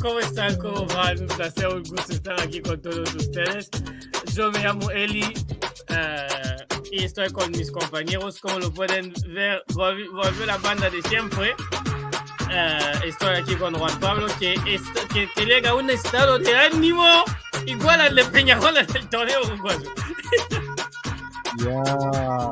¿Cómo están? ¿Cómo van? Un placer, un gusto estar aquí con todos ustedes. Yo me llamo Eli y estoy con mis compañeros. Como lo pueden ver, volvió la banda de siempre. Estoy aquí con Juan Pablo, que llega a un estado de ánimo igual al de Peñarol en el torneo uruguayo. Ya.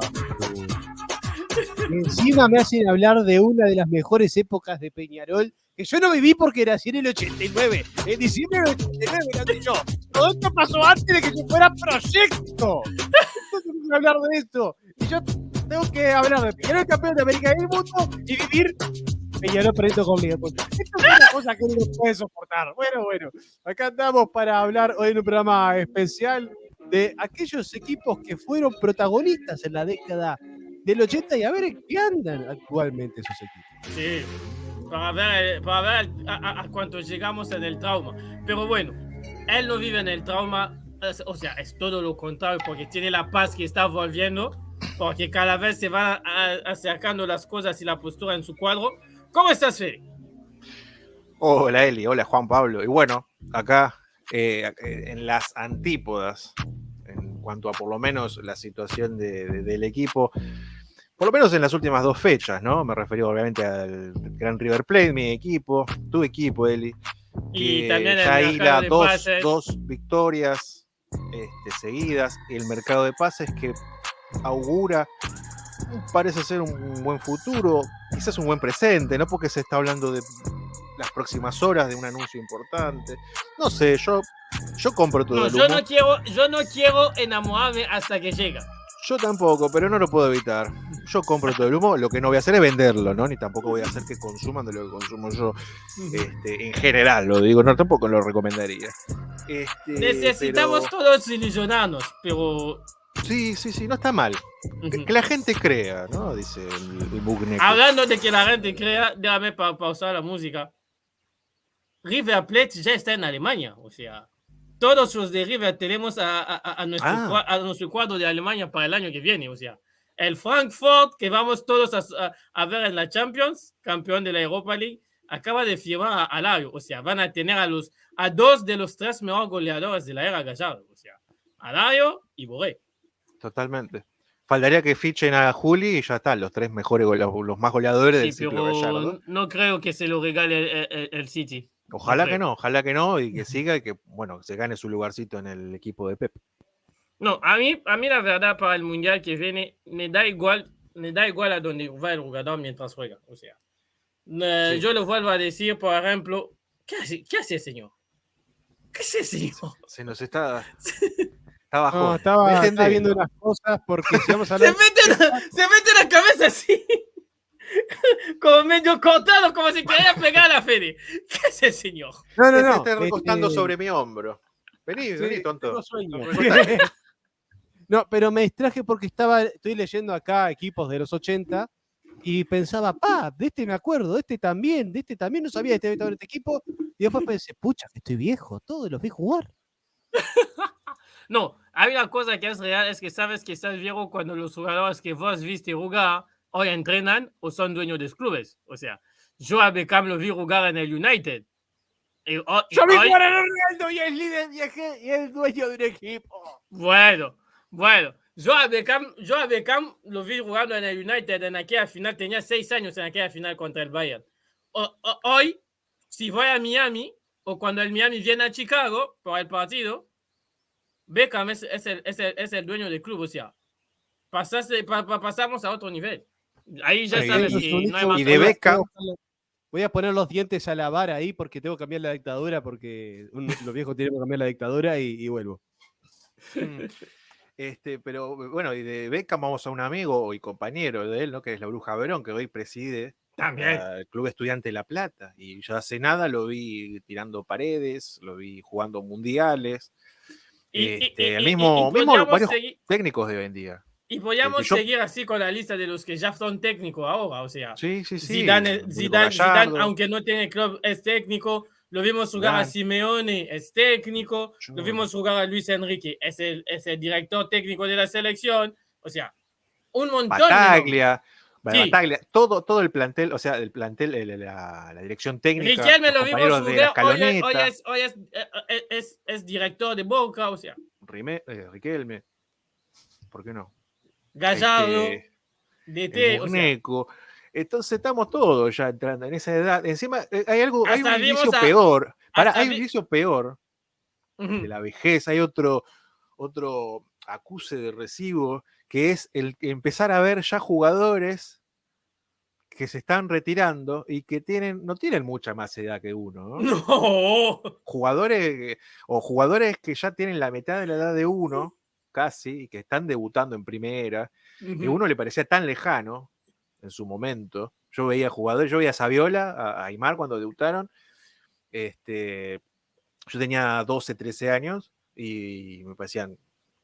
Encima me hacen hablar de una de las mejores épocas de Peñarol, que yo no viví porque nací en el 89. En diciembre del 89 nací yo. Todo esto pasó antes de que yo fuera proyecto. Entonces tengo que hablar de esto. Y yo tengo que hablar de Peñarol campeón de América del mundo y vivir Peñarol perdiendo con Liverpool. Esto es una cosa que uno no puede soportar. Bueno, acá andamos para hablar hoy en un programa especial de aquellos equipos que fueron protagonistas en la década del 80 y a ver en qué andan actualmente esos equipos. Sí, para ver a cuánto llegamos en el trauma. Pero bueno, él no vive en el trauma, o sea, es todo lo contrario, porque tiene la paz que está volviendo, porque cada vez se van acercando las cosas y la postura en su cuadro. ¿Cómo estás, Fede? Hola Eli, hola Juan Pablo. Y bueno, acá en las antípodas, en cuanto a por lo menos la situación del equipo, por lo menos en las últimas dos fechas, ¿no? Me refiero obviamente al Gran River Plate, mi equipo, tu equipo, Eli. Y también el ya mercado hila de pases. dos victorias seguidas. El mercado de pases que augura, parece ser un buen futuro, quizás un buen presente, ¿no? Porque se está hablando de las próximas horas de un anuncio importante. No sé, yo compro todo el humo. Yo no quiero enamorarme hasta que llega. Yo tampoco, pero no lo puedo evitar. Yo compro todo el humo, lo que no voy a hacer es venderlo, ¿no? Ni tampoco voy a hacer que consuman de lo que consumo yo. En general, lo digo, no, tampoco lo recomendaría. Necesitamos todos ilusionarnos, pero... Sí, no está mal. Que la gente crea, ¿no? Dice el Bugneco. Hablando de que la gente crea, déjame pausar la música. River Plate ya está en Alemania, o sea, todos los de River tenemos a nuestro cuadro de Alemania para el año que viene, o sea, el Frankfurt, que vamos todos a ver en la Champions, campeón de la Europa League, acaba de firmar a Alario, o sea, van a tener a dos de los tres mejores goleadores de la era Gallardo, o sea, Alario y Borré. Totalmente. Faltaría que fichen a Juli y ya están, los tres mejores, los más goleadores del ciclo Gallardo. No creo que se lo regale el City. Ojalá que no, y que siga y que, bueno, se gane su lugarcito en el equipo de Pep. No, a mí la verdad, para el Mundial que viene, me da igual a dónde va el jugador mientras juega. O sea, sí. Yo lo vuelvo a decir, por ejemplo, ¿qué hace el señor? ¿Qué hace el señor? Se nos está... Está bajo. No, estaba viendo unas cosas porque si vamos a hablar... se mete la cabeza así, como medio cortado, como si quería pegar a la Fede. ¿Qué hace el señor? No. Se está recostando sobre mi hombro. Vení, tonto. No, pero me distraje porque estoy leyendo acá equipos de los 80 y pensaba, de este me acuerdo, de este también no sabía de este equipo. Y después pensé, pucha, que estoy viejo, todos los vi jugar. No, hay una cosa que es real, es que sabes que estás viejo cuando los jugadores que vos viste jugar hoy entrenan o son dueños de clubes. O sea, yo a Beckham lo vi jugar en el United. Yo vi jugar en el Ronaldo y es líder y es dueño de un equipo. Bueno. Yo a Beckham lo vi jugando en el United en aquella final, tenía 6 años en aquella final contra el Bayern. Hoy, si voy a Miami o cuando el Miami viene a Chicago por el partido, Beckham es el dueño del club, o sea, pasamos a otro nivel. Ahí ya sabes que no hay más. Y de Beckham... Voy a poner los dientes a la vara ahí porque tengo que cambiar la dictadura, porque los viejos tienen que cambiar la dictadura y vuelvo. Pero bueno, y de Beckham vamos a un amigo y compañero de él, ¿no? Que es la Bruja Verón, que hoy preside el Club Estudiante La Plata. Y yo hace nada lo vi tirando paredes, lo vi jugando mundiales. Varios técnicos de hoy en día. Y podríamos seguir así con la lista de los que ya son técnicos ahora, o sea. Sí. Zidane, aunque no tiene club, es técnico. Lo vimos jugar a Simeone, es técnico. Lo vimos jugar a Luis Enrique, es el director técnico de la selección. O sea, un montón. Bataglia, Bataglia, todo el plantel, o sea, el plantel, la dirección técnica, Riquelme los lo vimos compañeros de la jugar, escaloneta, hoy es director de Boca, o sea, Riquelme, ¿por qué no? Gallardo, El DT, o sea, Burneco. Entonces estamos todos ya entrando en esa edad. Encima, hay un hasta vimos indicio a... peor. Hasta Hay un indicio peor de Ujú. la vejez, hay otro acuse de recibo, que es el empezar a ver ya jugadores que se están retirando y que no tienen mucha más edad que uno, ¿no? No. Jugadores que ya tienen la mitad de la edad de uno, casi, y que están debutando en primera, que a uno le parecía tan lejano en su momento. Yo veía jugadores, yo veía a Saviola, a Aimar cuando debutaron. Yo tenía 12, 13 años y me parecían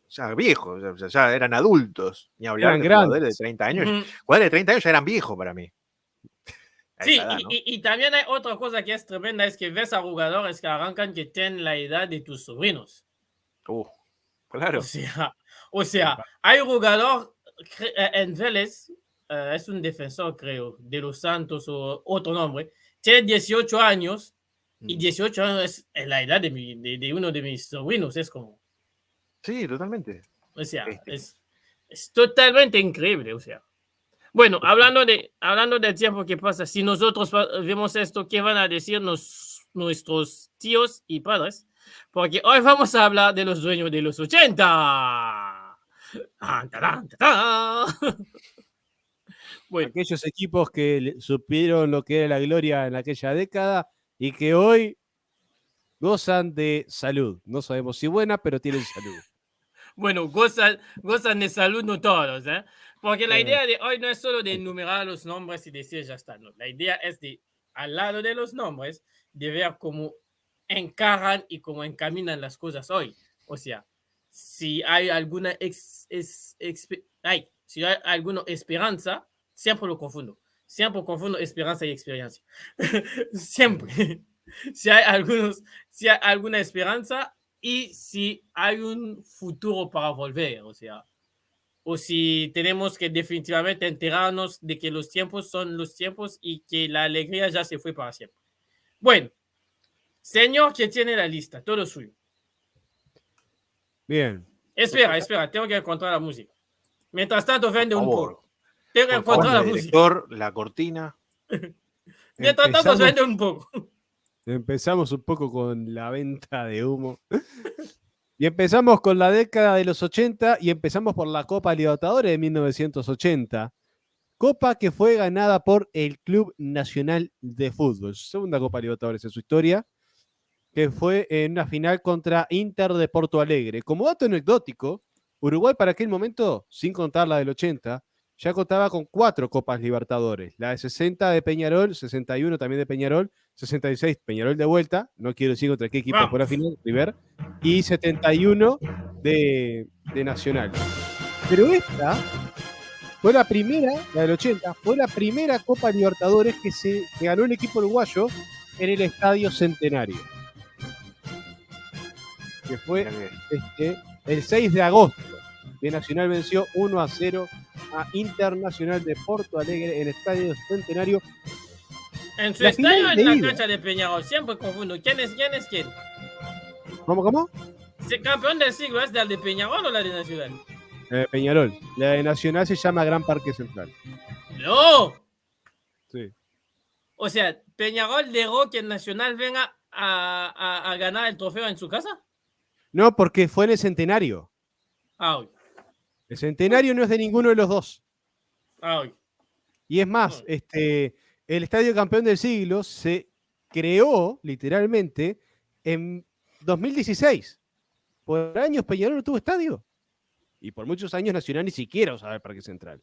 ya viejos, ya eran adultos, ni hablar Eran de jugadores de grandes. 30 años. Ujú. Jugadores de 30 años ya eran viejos para mí. A Sí, esa edad, ¿no? y también hay otra cosa que es tremenda, es que ves a jugadores que arrancan que tienen la edad de tus sobrinos. Claro. O sea, hay un jugador en Vélez, es un defensor, creo, de los Santos o otro nombre, tiene 18 años y 18 años es la edad de uno de mis sobrinos, es como... Sí, totalmente. O sea, es totalmente increíble, o sea. Bueno, hablando del tiempo que pasa, si nosotros vemos esto, ¿qué van a decir nuestros tíos y padres? Porque hoy vamos a hablar de los dueños de los 80. Bueno, Aquellos equipos que supieron lo que era la gloria en aquella década y que hoy gozan de salud. No sabemos si buena, pero tienen salud. bueno, gozan de salud no todos, ¿eh? Porque la idea de hoy no es solo de enumerar los nombres y decir ya está, no. La idea es de, al lado de los nombres, de ver cómo encaran y cómo encaminan las cosas hoy. O sea, si hay alguna si hay alguna esperanza, siempre lo confundo. Siempre confundo esperanza y experiencia. Siempre. Si hay alguna esperanza y si hay un futuro para volver, o sea, o si tenemos que definitivamente enterarnos de que los tiempos son los tiempos y que la alegría ya se fue para siempre. Bueno, señor que tiene la lista, todo suyo. Bien. Espera, tengo que encontrar la música. Mientras tanto, vende un poco. Tengo que Por favor, encontrar la música. director, la cortina. Mientras tanto, vende un poco. Empezamos un poco con la venta de humo. Y empezamos con la década de los 80 y empezamos por la Copa Libertadores de 1980. Copa que fue ganada por el Club Nacional de Fútbol. Segunda Copa Libertadores en su historia, que fue en una final contra Inter de Porto Alegre. Como dato anecdótico, Uruguay para aquel momento, sin contar la del 80, ya contaba con 4 Copas Libertadores. La de 60 de Peñarol, 61 también de Peñarol, 66 Peñarol de vuelta, no quiero decir contra qué equipo fue la final, River, y 71 de Nacional. Pero esta fue la primera, la del 80, fue la primera Copa Libertadores que ganó el equipo uruguayo en el Estadio Centenario. Que fue el 6 de agosto. Que Nacional venció 1-0 a Internacional de Porto Alegre en el Estadio Centenario. En su estadio en la cancha de Peñarol, siempre confundo. ¿Quién es quién? ¿Cómo? ¿El campeón del siglo es la de Peñarol o la de Nacional? Peñarol. La de Nacional se llama Gran Parque Central. ¡No! Sí. O sea, ¿Peñarol dejó que el Nacional venga a ganar el trofeo en su casa? No, porque fue en el Centenario. Uy. El Centenario no es de ninguno de los dos. Uy. Y es más, el Estadio Campeón del Siglo se creó literalmente en 2016. Por años Peñarol no tuvo estadio. Y por muchos años Nacional ni siquiera usaba el Parque Central.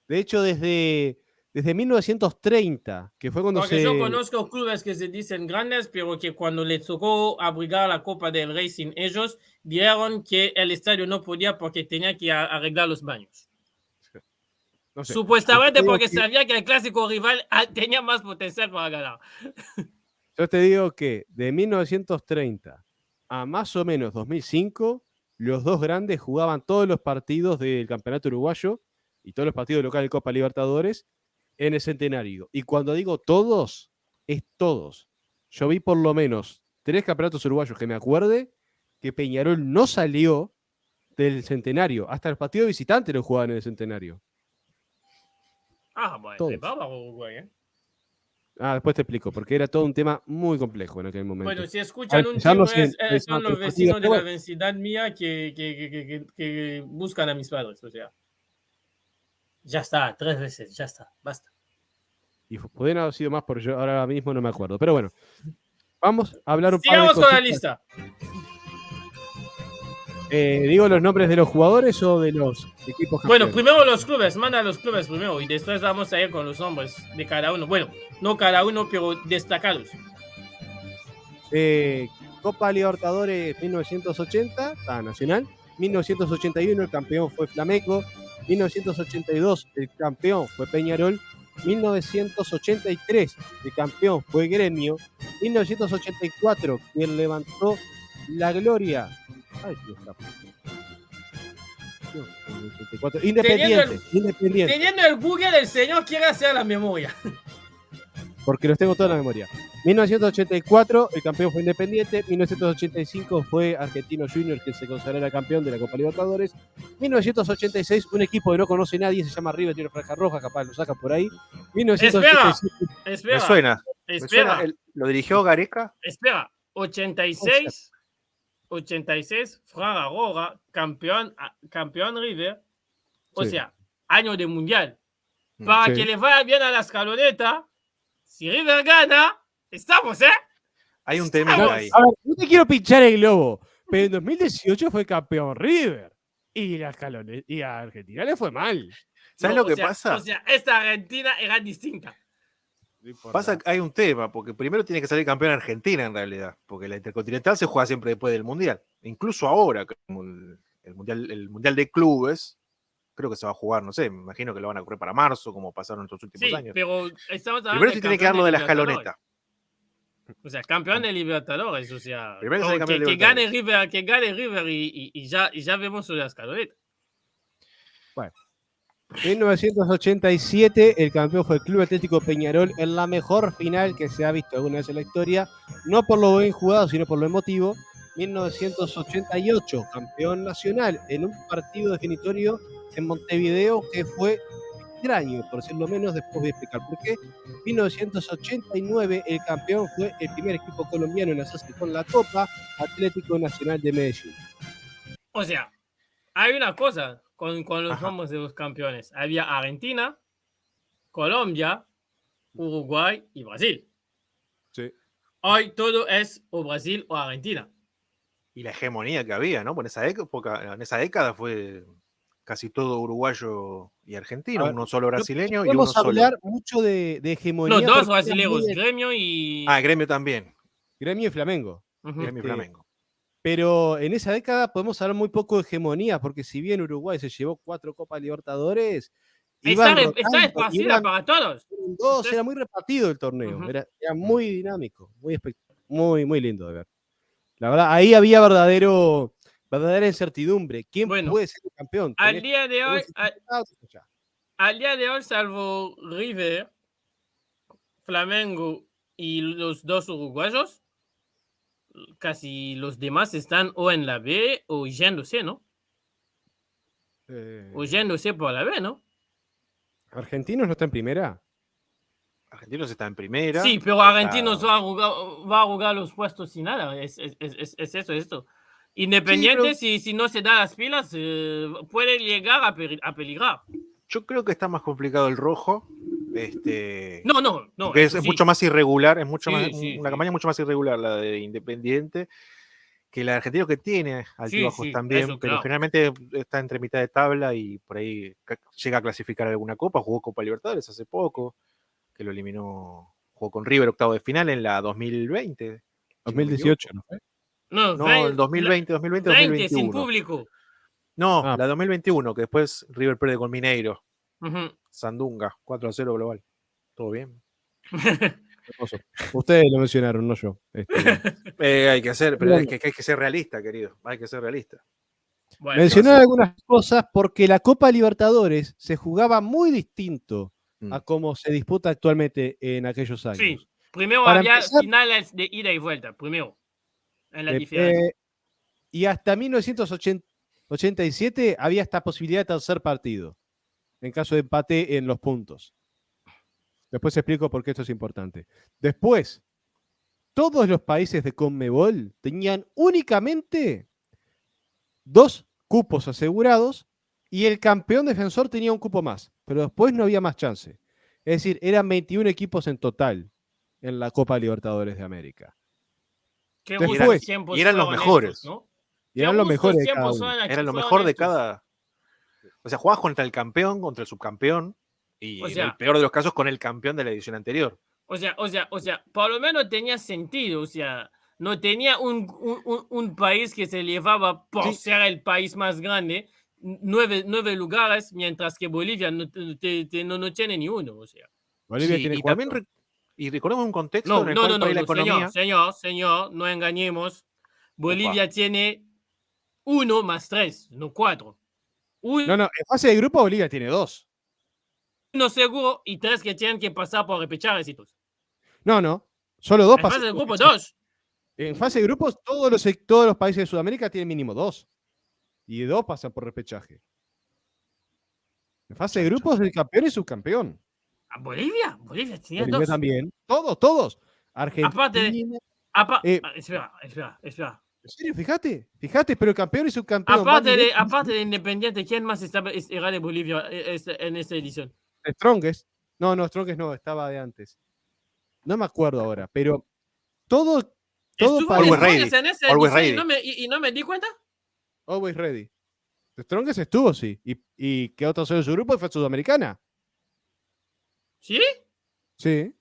De hecho, desde 1930, que fue cuando Porque yo conozco clubes que se dicen grandes, pero que cuando les tocó abrigar la Copa del Rey sin ellos, dijeron que el estadio no podía porque tenía que arreglar los baños. No sé. Supuestamente porque sabía que el clásico rival tenía más potencial para ganar. Yo te digo que de 1930 a más o menos 2005, los dos grandes jugaban todos los partidos del campeonato uruguayo y todos los partidos locales de Copa Libertadores en el Centenario. Y cuando digo todos, es todos. Yo vi por lo menos 3 campeonatos uruguayos que me acuerde que Peñarol no salió del Centenario. Hasta los partidos visitantes lo jugaban en el Centenario. Bueno, Todos. es bárbaro Uruguay, ¿eh? Después te explico, porque era todo un tema muy complejo en aquel momento. Bueno, si escuchan un timbre, son los vecinos de la bueno, vecindad mía que buscan a mis padres, o sea. Ya está, 3 veces, ya está, basta. Y pueden haber sido más, porque yo ahora mismo no me acuerdo. Pero bueno, vamos a hablar un Sigamos par de con la cositas. lista. ¿Digo los nombres de los jugadores o de los equipos campeones? Bueno, primero los clubes, manda los clubes primero y después vamos a ir con los nombres de cada uno. Bueno, no cada uno, pero destacados. Copa Libertadores 1980, Nacional. 1981 el campeón fue Flamengo. 1982 el campeón fue Peñarol. 1983 el campeón fue Gremio. 1984 quien levantó la gloria. Ay, Dios, Independiente. Teniendo el Google, el señor quiere hacer la memoria. Porque los tengo toda en la memoria. 1984 el campeón fue Independiente. 1985 fue Argentino Junior que se consagró campeón de la Copa Libertadores. 1986 un equipo que no conoce nadie, se llama River, tiene una franja roja, capaz lo saca por ahí. 1987, Espera. Me suena. Espera. Me suena. ¿Lo dirigió Gareca? Espera. 86, Fraga Roja, campeón River. O Sí. sea, año de mundial. Para Sí. que le vaya bien a la escaloneta, si River gana, estamos, ¿eh? Hay un tema ahí. A ver, no te quiero pinchar el globo, pero en 2018 fue campeón River. Y a Argentina le fue mal. ¿Sabes lo que pasa? O sea, esta Argentina era distinta. Pasa que hay un tema, porque primero tiene que salir campeón Argentina en realidad, porque la Intercontinental se juega siempre después del Mundial. Incluso ahora, como el mundial de Clubes, creo que se va a jugar, no sé, me imagino que lo van a correr para marzo, como pasaron en estos últimos años. Pero estamos hablando Primero sí tiene que dar lo de la escaloneta. O sea, campeón de Libertadores, o sea, Primero sale campeón de que gane Libertadores. River y ya vemos la escaloneta. Bueno. En 1987 el campeón fue el Club Atlético Peñarol en la mejor final que se ha visto alguna vez en la historia, no por lo bien jugado, sino por lo emotivo. 1988, campeón nacional en un partido definitorio en Montevideo que fue extraño, por decirlo menos, después voy a explicar por qué. 1989, el campeón fue el primer equipo colombiano en hacerse con la Copa, Atlético Nacional de Medellín. O sea, hay una cosa con los nombres de los campeones. Había Argentina, Colombia, Uruguay y Brasil. Sí. Hoy todo es o Brasil o Argentina. Y la hegemonía que había, ¿no? En esa década fue casi todo uruguayo y argentino, uno solo brasileño y uno solo. Podemos hablar mucho de hegemonía. No, dos brasileños, Gremio y... Gremio también. Gremio y Flamengo. Gremio y Flamengo. Pero en esa década podemos hablar muy poco de hegemonía, porque si bien Uruguay se llevó 4 Copas Libertadores, está esparcida para todos. Era muy repartido el torneo, era muy dinámico, muy lindo de ver. La verdad, ahí había verdadera incertidumbre. ¿Quién puede ser el campeón? Al día de hoy, salvo River, Flamengo y los 2 uruguayos, casi los demás están o en la B o yéndose, ¿no? O yéndose por la B, ¿no? ¿Argentinos no está en primera? Argentinos está en primera. Sí, pero Argentinos va a jugar los puestos sin nada. Es esto. Independiente, si no se da las pilas, puede llegar a peligrar. Yo creo que está más complicado el rojo. No. Que es mucho más irregular, una campaña mucho más irregular la de Independiente que la de Argentino, que tiene altibajos también, pero claro, generalmente está entre mitad de tabla y por ahí llega a clasificar alguna copa. Jugó Copa Libertadores hace poco, que lo eliminó, jugó con River octavo de final en la 2020. 2018, ¿no fue? No, el 2020, 2021. Sin público. No, la 2021, que después River pierde con Mineiro. Sandunga, 4-0 global. ¿Todo bien? Ustedes lo mencionaron, no yo. Hay que ser realista, querido. Hay que ser realista. Bueno, Mencionar algunas cosas porque la Copa Libertadores se jugaba muy distinto a cómo se disputa actualmente en aquellos años. sí, primero Para había empezar, finales de ida y vuelta, primero, en la diferencia. y hasta 1987 había esta posibilidad de tercer partido, en caso de empate en los puntos. Después explico por qué esto es importante. Después, todos los países de Conmebol tenían únicamente 2 cupos asegurados y el campeón defensor tenía un cupo más, pero después no había más chance. Es decir, eran 21 equipos en total en la Copa Libertadores de América. Qué Después, tiempos y eran los fueron mejores. estos, ¿no? Y eran los mejores de cada tiempos uno. Eran lo fueron mejor de estos. cada. O sea, jugabas contra el campeón, contra el subcampeón, y O sea, en el peor de los casos con el campeón de la edición anterior. O sea, por lo menos tenía sentido, o sea, no tenía un país que se llevaba por Sí. ser el país más grande, 9 lugares, mientras que Bolivia no tiene ni uno, o sea. Bolivia Sí, tiene y 4. también y recordemos un contexto No, en el no, cual no, por ahí la no, economía. señor, no engañemos. Bolivia Opa. tiene 1 más 3, no 4. No, en fase de grupo Bolivia tiene 2. 1 seguro y 3 que tienen que pasar por repechajes. No, solo 2 En pasan. fase de grupo 2. En fase de grupos todos los países de Sudamérica tienen mínimo 2. Y 2 pasan por repechaje. En fase de grupos el campeón y subcampeón. ¿Bolivia? Bolivia tenía Bolivia 2. también. Todos. Argentina. Espera. ¿En serio? Fíjate, pero el campeón y subcampeón. Aparte de Independiente, ¿quién más era de Bolivia en esta edición? Strongest. No, Strongest no, estaba de antes. No me acuerdo ahora, pero todo ¿Estuvo Always Strongest ready. en esa Always edición ready. y no me di cuenta? Always ready. Strongest estuvo, sí. ¿Y qué otro de su grupo? Fue Sudamericana. ¿Sí? Sí.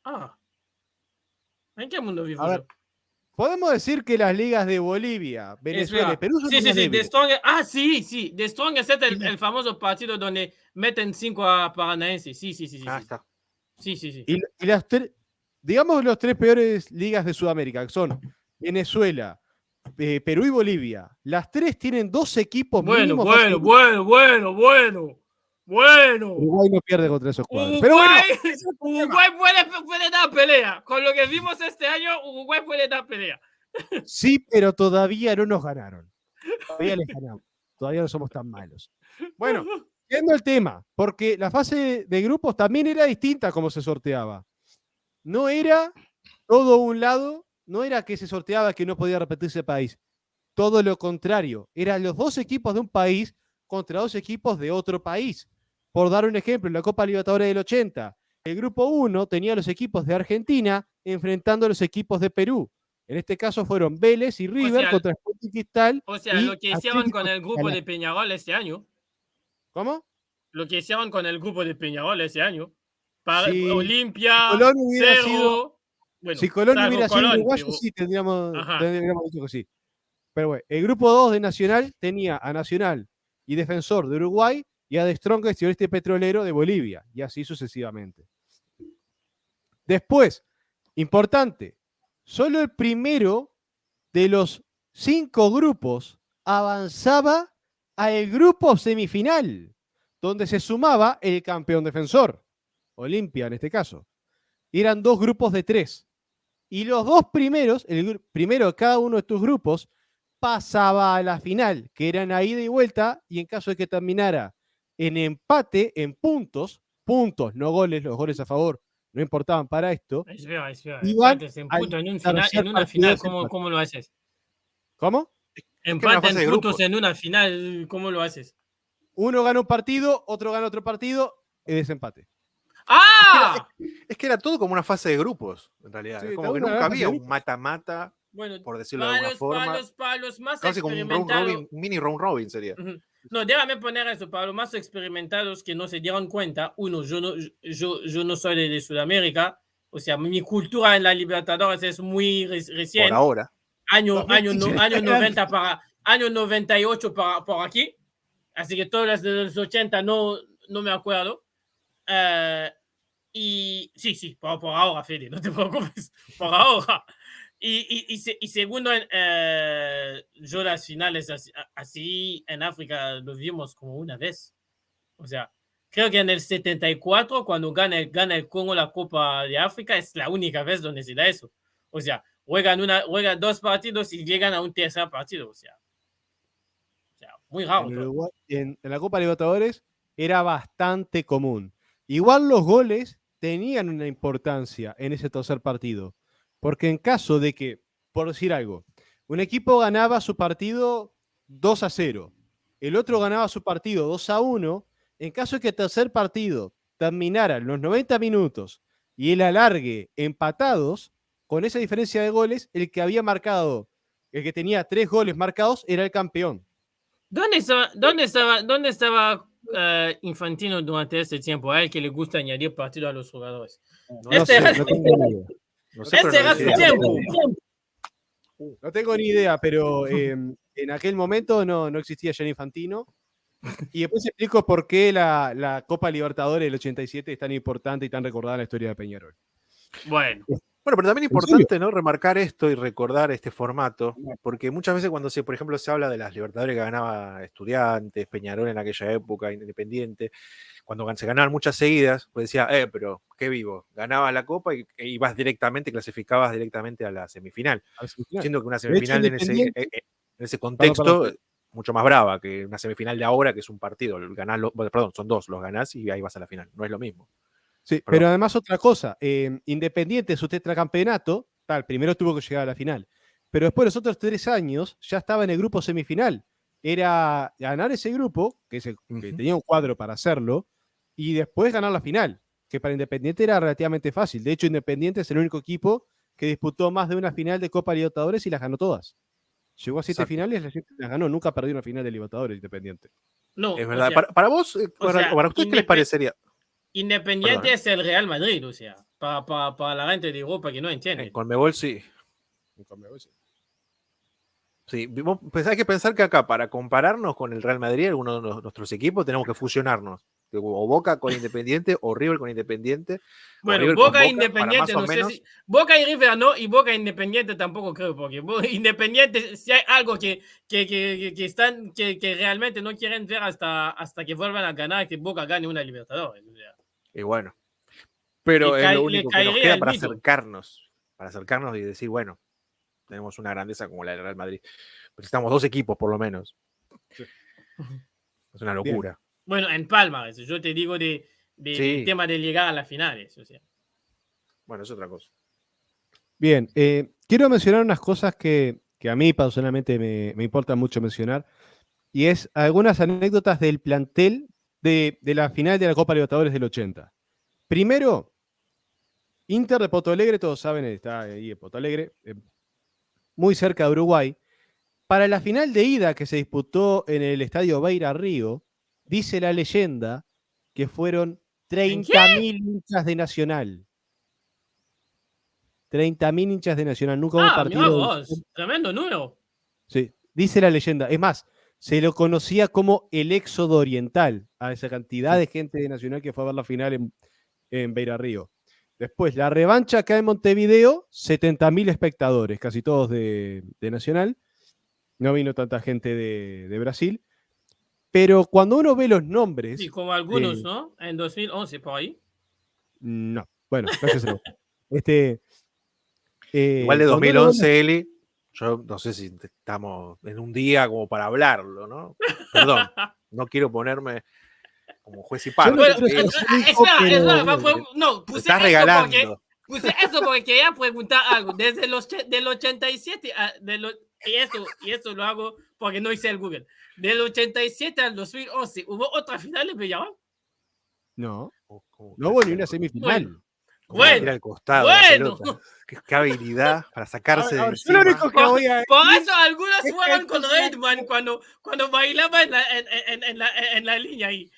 Ah. ¿En qué mundo vivo A ver, yo? podemos decir que las ligas de Bolivia, Venezuela y Perú son Sí, más débiles. The Strongest. Ah, sí. The Strongest es el famoso partido donde meten 5 a Paranaense. Sí. Está. Sí. Y las digamos los 3 peores ligas de Sudamérica, que son Venezuela, Perú y Bolivia. Las 3 tienen 2 equipos mínimos. Bueno. Uruguay no pierde contra esos cuadros. Pero Uruguay puede dar pelea. Con lo que vimos este año, Uruguay puede dar pelea. Sí, pero todavía no nos ganaron. Todavía les ganamos. Todavía no somos tan malos. Bueno, viendo el tema, porque la fase de grupos también era distinta como se sorteaba. No era todo un lado, no era que se sorteaba que no podía repetirse el país. Todo lo contrario, eran los 2 equipos de un país contra 2 equipos de otro país. Por dar un ejemplo, en la Copa Libertadores del 80, el grupo 1 tenía los equipos de Argentina enfrentando a los equipos de Perú. En este caso fueron Vélez y River contra Sporting Cristal. O sea, lo que hicieron con el grupo de Peñarol este año. ¿Cómo? Lo que hicieron con el grupo de Peñarol ese año. Si Olimpia, Colón hubiera Cerro. Bueno, si Colón hubiera sido uruguayo, sí, tendríamos dicho que sí. Pero bueno, el grupo 2 de Nacional tenía a Nacional y Defensor de Uruguay y a The Strongest y Oeste Petrolero de Bolivia, y así sucesivamente. Después, importante, solo el primero de los 5 grupos avanzaba al grupo semifinal, donde se sumaba el campeón defensor, Olimpia en este caso. Eran 2 grupos de 3. Y los 2 primeros, el primero de cada uno de estos grupos, pasaba a la final, que eran a ida y vuelta, y en caso de que terminara en empate, en puntos, no goles, los goles a favor no importaban para esto. Es verdad. Empates en una final, ¿cómo lo haces? ¿Cómo? Empate en puntos en una final, ¿cómo lo haces? Uno gana un partido, otro gana otro partido, y desempate. ¡Ah! Es que era todo como una fase de grupos, en realidad. Sí, como que nunca había un mata-mata, por decirlo de alguna forma. Para los más casi como un mini round robin sería. No, déjame poner eso. Para los más experimentados que no se dieron cuenta, yo no soy de Sudamérica, o sea, mi cultura en la Libertadores es muy reciente. Por ahora. Año 90 año 98 por aquí, así que todas las de los 80 no me acuerdo. Y sí, por ahora, Fede, no te preocupes, por ahora. Y segundo, yo las finales así en África lo vimos como una vez. O sea, creo que en el 74, cuando gana el Congo la Copa de África, es la única vez donde se da eso. O sea, juegan 2 partidos y llegan a un tercer partido. O sea muy raro. En Uruguay, en la Copa Libertadores era bastante común. Igual los goles tenían una importancia en ese tercer partido. Porque en caso de que, por decir algo, un equipo ganaba su partido 2-0, el otro ganaba su partido 2-1, en caso de que el tercer partido terminara en los 90 minutos y el alargue empatados, con esa diferencia de goles, el que tenía 3 goles marcados era el campeón. ¿Dónde estaba Infantino durante este tiempo? A él que le gusta añadir partido a los jugadores. No tengo ni idea, pero en aquel momento no existía Gianni Infantino. Y después explico por qué la Copa Libertadores del 87 es tan importante y tan recordada en la historia de Peñarol. Bueno, pero también es importante, ¿no?, remarcar esto y recordar este formato, porque muchas veces cuando por ejemplo, se habla de las Libertadores que ganaba Estudiantes, Peñarol en aquella época, Independiente, cuando se ganaban muchas seguidas, pues decía, pero qué vivo, ganabas la Copa y ibas directamente, clasificabas directamente a la semifinal. Siendo que una semifinal en ese contexto mucho más brava que una semifinal de ahora, que es un partido, son 2, los ganás y ahí vas a la final, no es lo mismo. Sí, pero además otra cosa, Independiente, su tetracampeonato, primero tuvo que llegar a la final, pero después los otros 3 años ya estaba en el grupo semifinal. Era ganar ese grupo, que tenía un cuadro para hacerlo, y después ganar la final, que para Independiente era relativamente fácil. De hecho, Independiente es el único equipo que disputó más de una final de Copa Libertadores y las ganó todas. Llegó a 7 finales, las ganó, nunca perdió una final de Libertadores Independiente. No, es verdad. Para vos, para ustedes, ¿qué les parecería? Independiente es el Real Madrid, o sea, para la gente de Europa que no entiende. En Conmebol sí. Sí, vos hay que pensar que acá, para compararnos con el Real Madrid, algunos de nuestros equipos, tenemos que fusionarnos. O Boca con Independiente, o River con Independiente. Bueno, Boca Independiente, no sé si. Boca y River no, y Boca Independiente tampoco creo, porque Independiente, si hay algo que realmente no quieren ver hasta que vuelvan a ganar, que Boca gane una Libertadores. O sea. Y bueno, pero es lo único que nos queda para acercarnos y decir, bueno, tenemos una grandeza como la del Real Madrid. Necesitamos 2 equipos por lo menos. Sí. Es una locura. Bien. Bueno, en Palma, eso. Yo te digo del tema de llegar a las finales. O sea. Bueno, es otra cosa. Bien, quiero mencionar unas cosas que a mí personalmente me importa mucho mencionar, y es algunas anécdotas del plantel de la final de la Copa Libertadores del 80. Primero, Inter de Porto Alegre, todos saben, está ahí en Porto Alegre, muy cerca de Uruguay. Para la final de ida que se disputó en el estadio Beira Río, dice la leyenda que fueron 30.000 hinchas de Nacional. 30.000 hinchas de Nacional. Nunca hubo un partido. Tremendo número. Sí, dice la leyenda. Es más, se lo conocía como el éxodo oriental a esa cantidad de gente de Nacional que fue a ver la final en Beira Río. Después, la revancha acá en Montevideo, 70.000 espectadores, casi todos de Nacional. No vino tanta gente de Brasil. Pero cuando uno ve los nombres... Sí, como algunos, ¿no? En 2011, por ahí. No, bueno, gracias a igual de 2011, Eli, yo no sé si estamos en un día como para hablarlo, ¿no? Perdón, no quiero ponerme como juez y parte. No, puse estás regalando. Puse eso porque quería preguntar algo. Desde del 87, y esto lo hago porque no hice el Google. Del 87 al 2011, ¿hubo otra final de Peñarol? No, no hubo ni una semifinal. Bueno, al costado, qué habilidad para sacarse de encima. Lo único que voy a... Por eso algunos jugaban con Redman cuando bailaba en la línea ahí.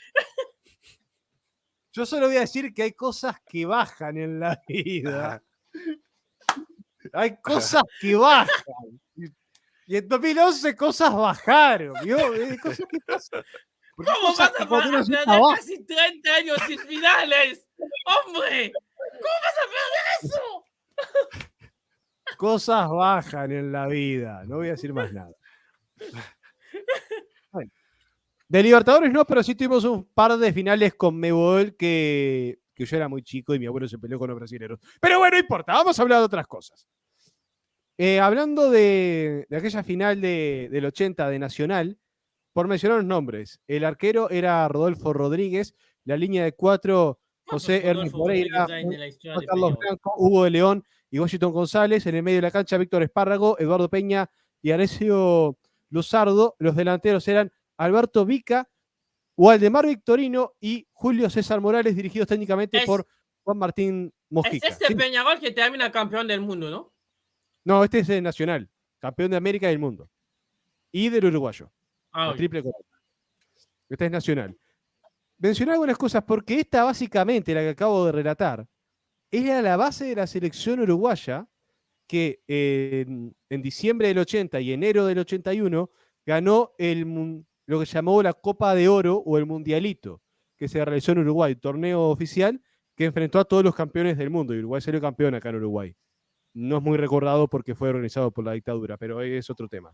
Yo solo voy a decir que hay cosas que bajan en la vida. Hay cosas que bajan. Y en 2011 cosas bajaron. ¿Vio? Cosas que pasan. ¿Cómo vas a perder casi 30 años sin finales? ¡Hombre! ¿Cómo vas a perder eso? Cosas bajan en la vida. No voy a decir más nada. Bueno, de Libertadores no, pero sí tuvimos un par de finales con Mebol que yo era muy chico y mi abuelo se peleó con los brasileños. Pero bueno, no importa, vamos a hablar de otras cosas. Hablando de aquella final del 80 de Nacional, por mencionar los nombres, el arquero era Rodolfo Rodríguez, la línea de 4, José Ernest Moreira, Juan Carlos Blanco, Hugo de León y Washington González. En el medio de la cancha, Víctor Espárrago, Eduardo Peña y Arecio Luzardo. Los delanteros eran Alberto Vica, Waldemar Victorino y Julio César Morales, dirigidos técnicamente por Juan Martín Mojica. Es Peñarol que termina campeón del mundo, ¿no? No, este es el Nacional, campeón de América y del mundo. Y del uruguayo. La triple corona. Este es Nacional. Mencioné algunas cosas porque esta básicamente, la que acabo de relatar, era la base de la selección uruguaya que en diciembre del 80 y enero del 81 ganó lo que llamó la Copa de Oro o el Mundialito, que se realizó en Uruguay, torneo oficial que enfrentó a todos los campeones del mundo, y Uruguay salió campeón acá en Uruguay. No es muy recordado porque fue organizado por la dictadura, pero es otro tema.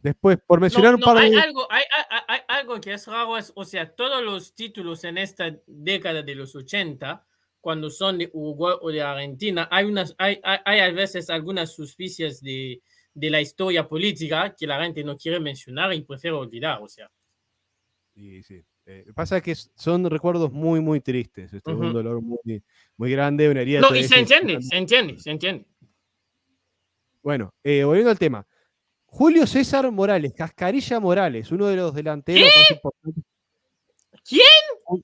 Después, por mencionar un par de... Hay algo que es raro, o sea, todos los títulos en esta década de los 80, cuando son de Uruguay o de Argentina, hay a veces algunas suspicias de la historia política que la gente no quiere mencionar y prefiere olvidar, o sea. Sí, sí. Pasa que son recuerdos muy, muy tristes. Esto es un dolor muy, muy grande, una herida. No, y se entiende. Bueno, volviendo al tema. Julio César Morales, Cascarilla Morales, uno de los delanteros más importantes. ¿Quién?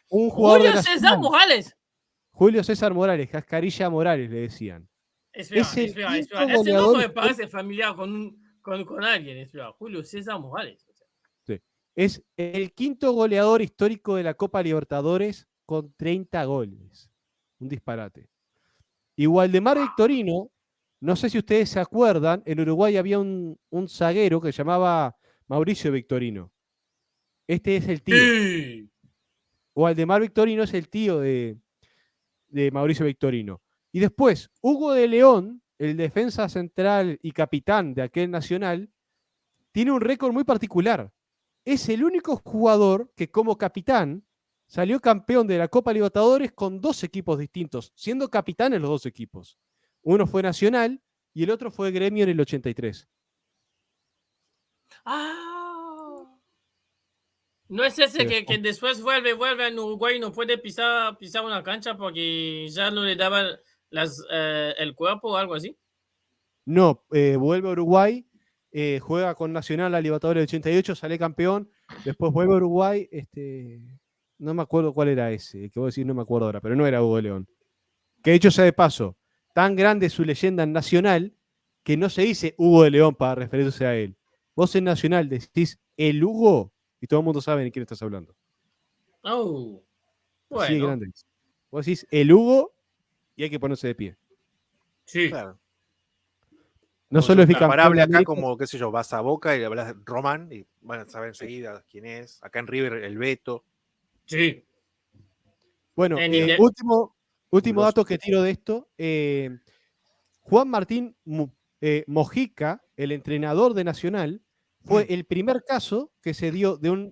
Un jugador Julio César Morales. Julio César Morales, Cascarilla Morales, le decían. Espera. Ese nombre me parece familiar con alguien. Espera. Julio César Morales. Sí. Es el quinto goleador histórico de la Copa Libertadores con 30 goles. Un disparate. Y Waldemar Victorino, no sé si ustedes se acuerdan, en Uruguay había un zaguero que se llamaba Mauricio Victorino. Este es el tío. Sí. Waldemar Victorino es el tío de Mauricio Victorino. Y después, Hugo de León, el defensa central y capitán de aquel Nacional, tiene un récord muy particular. Es el único jugador que como capitán salió campeón de la Copa Libertadores con 2 equipos distintos, siendo capitán en los 2 equipos. Uno fue Nacional y el otro fue Gremio en el 83. No es ese que después vuelve en Uruguay y no puede pisar una cancha porque ya no le daban el cuerpo o algo así. No, vuelve a Uruguay, juega con Nacional la Libertadores del 88, sale campeón, después vuelve a Uruguay, no me acuerdo cuál era ese, que voy a decir no me acuerdo ahora, pero no era Hugo de León. Que de hecho sea de paso, tan grande es su leyenda en Nacional que no se dice Hugo de León para referirse a él. Vos en Nacional decís el Hugo y todo el mundo sabe de quién estás hablando. Oh, bueno. Así de grande. Vos decís el Hugo y hay que ponerse de pie. Sí. Claro. No solo es bicampeón acá como, qué sé yo, vas a Boca y hablas de Román y van a saber enseguida quién es. Acá en River, el Beto. Sí. Bueno, último dato que tiro de esto. Juan Martín Mojica, el entrenador de Nacional, fue el primer caso que se dio de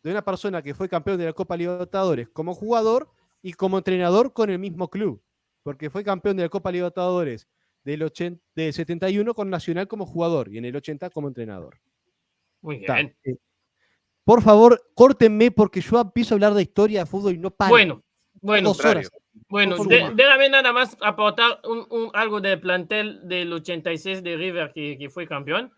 una persona que fue campeón de la Copa Libertadores como jugador y como entrenador con el mismo club. Porque fue campeón de la Copa Libertadores del 71 con Nacional como jugador y en el 80 como entrenador. Muy bien. Por favor, córtenme porque yo empiezo a hablar de historia de fútbol y no paro. Bueno, 2 horas. Bueno, déjame nada más aportar algo del plantel del 86 de River que fue campeón.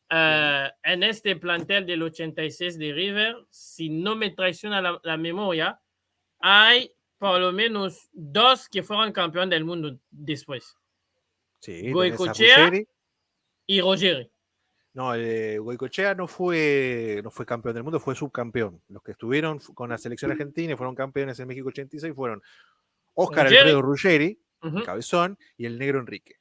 En este plantel del 86 de River, si no me traiciona la memoria, hay por lo menos 2 que fueron campeón del mundo después. Sí, Goicoechea y Ruggeri. No, Goicoechea no fue campeón del mundo, fue subcampeón. Los que estuvieron con la selección argentina y fueron campeones en México 86 fueron Óscar Alfredo Ruggeri, cabezón, y el negro Enrique.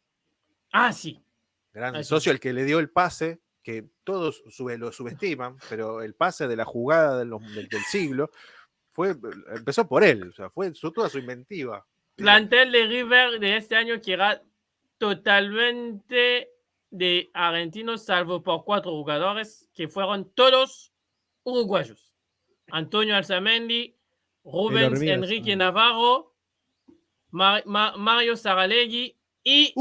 Sí. Gran socio, el que le dio el pase, que todos lo subestiman, pero el pase de la jugada del siglo empezó por él, o sea, fue toda su inventiva. Plantel de River de este año que era totalmente de argentinos, salvo por 4 jugadores que fueron todos uruguayos. Antonio Alzamendi, Rubens hormiga Enrique Saralegui. Navarro, Mario Saralegui y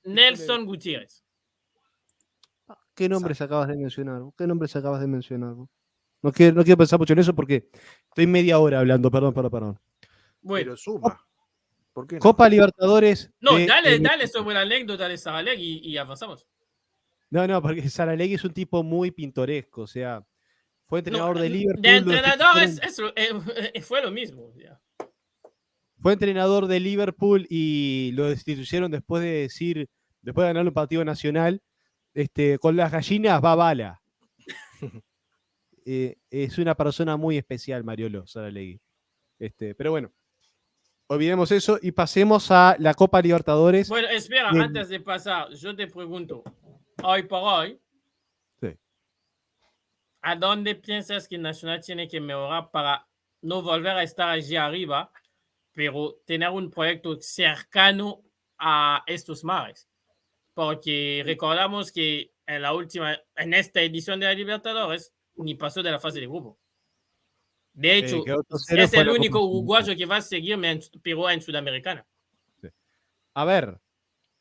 Nelson Gutiérrez. ¿Qué nombres acabas de mencionar? ¿Qué nombres acabas de mencionar? No quiero pensar mucho en eso porque estoy media hora hablando, perdón. Bueno, Pero suma. ¿Por qué no? Copa Libertadores. no, de dale sobre la anécdota de Saralegui y avanzamos. No, porque Saralegui es un tipo muy pintoresco, o sea, fue entrenador No, de Liverpool. de entrenador fue lo mismo. Ya. Fue entrenador de Liverpool y lo destituyeron después de ganar un partido nacional, con las gallinas va bala. Es una persona muy especial, Mariolo Saralegui. Pero bueno, olvidemos eso y pasemos a la Copa Libertadores. Bueno, espera, antes de pasar, yo te pregunto, hoy por hoy, sí. ¿A dónde piensas que Nacional tiene que mejorar para no volver a estar allí arriba, pero tener un proyecto cercano a estos mares? Porque recordamos que en esta edición de la Libertadores, ni pasó de la fase de grupo. De hecho, es el único uruguayo que va a seguirme, pero en Sudamericana. Sí. A ver,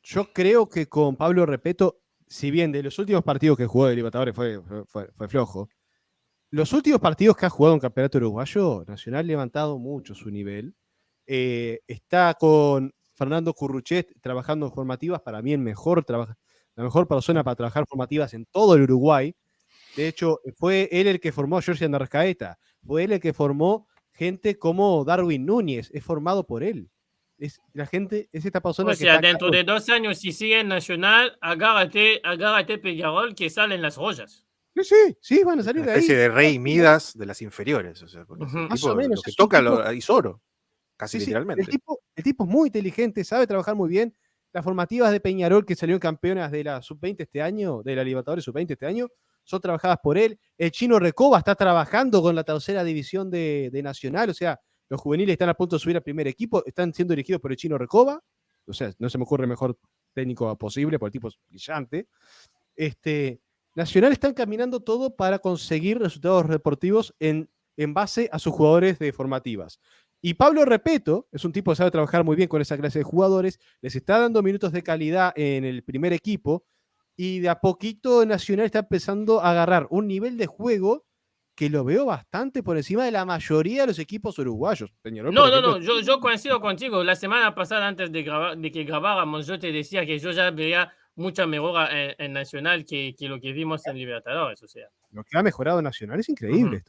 yo creo que con Pablo Repeto, si bien de los últimos partidos que jugó de Libertadores fue flojo, los últimos partidos que ha jugado en Campeonato Uruguayo, Nacional ha levantado mucho su nivel. Está con Fernando Curruchet trabajando en formativas, para mí la mejor persona para trabajar formativas en todo el Uruguay. De hecho, fue él el que formó a Jorge Arrascaeta, fue él el que formó gente como Darwin Núñez, es formado por él. Es esta persona o sea, dentro de 2 años, si sigue en Nacional, agárrate Peñarol, que salen las joyas. Sí, van a salir de ahí. Una especie de Rey Midas de las inferiores. O sea, Más o menos. Lo que toca es oro, casi literalmente. El tipo es muy inteligente, sabe trabajar muy bien. Las formativas de Peñarol, que salieron campeonas de la Sub-20 este año, de la Libertadores Sub-20 este año, son trabajadas por él. El Chino Recoba está trabajando con la tercera división de Nacional, o sea, los juveniles están a punto de subir al primer equipo, están siendo dirigidos por el Chino Recoba, o sea, no se me ocurre mejor técnico posible, porque el tipo es brillante. Nacional está encaminando todo para conseguir resultados deportivos en base a sus jugadores de formativas. Y Pablo Repeto es un tipo que sabe trabajar muy bien con esa clase de jugadores, les está dando minutos de calidad en el primer equipo y de a poquito Nacional está empezando a agarrar un nivel de juego que lo veo bastante por encima de la mayoría de los equipos uruguayos. Peñarol, no, yo coincido contigo. La semana pasada, antes de que grabáramos, yo te decía que yo ya veía mucha mejora en Nacional que lo que vimos en Libertadores. O sea. Lo que ha mejorado Nacional es increíble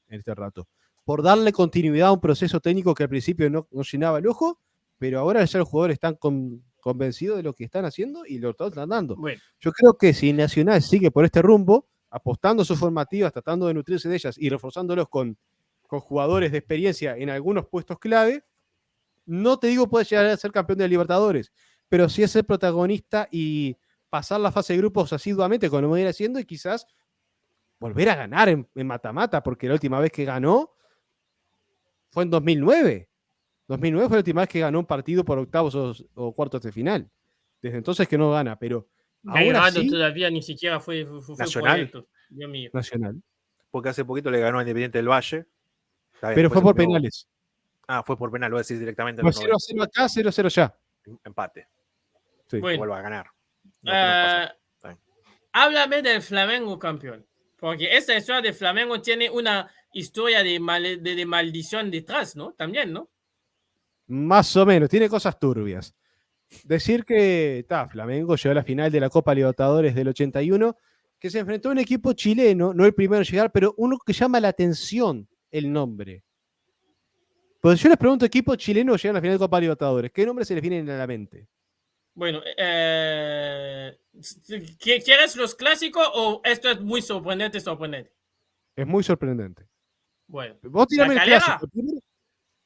en este rato. Por darle continuidad a un proceso técnico que al principio no llenaba el ojo, pero ahora ya los jugadores están convencidos de lo que están haciendo y lo están dando. Bueno. Yo creo que si Nacional sigue por este rumbo, apostando sus formativas, tratando de nutrirse de ellas y reforzándolos con jugadores de experiencia en algunos puestos clave, no te digo puede llegar a ser campeón de la Libertadores, pero sí es ser protagonista y pasar la fase de grupos asiduamente como lo voy a ir haciendo y quizás volver a ganar en mata-mata, porque la última vez que ganó fue en 2009. 2009 fue la última vez que ganó un partido por octavos o cuartos de final. Desde entonces que no gana, pero ahora sí. Todavía ni siquiera fue Nacional. Proyecto. Dios mío. Nacional. Porque hace poquito le ganó a Independiente del Valle. Pero fue por penales. Fue por penal, lo decís directamente. Fue 0-0 acá, 0-0 ya. Empate. Sí. Bueno. Vuelva a ganar. Háblame del Flamengo campeón. Porque esta historia de Flamengo tiene una historia de maldición detrás, ¿no? También, ¿no? Más o menos, tiene cosas turbias. Decir que Flamengo llegó a la final de la Copa Libertadores del 81, que se enfrentó a un equipo chileno, no el primero en llegar, pero uno que llama la atención el nombre. Pues yo les pregunto, equipo chileno llega a la final de Copa Libertadores, ¿qué nombre se les viene a la mente? Bueno, ¿quieres los clásicos o esto es muy sorprendente? Es muy sorprendente. Bueno. ¿Vos tirame el clásico?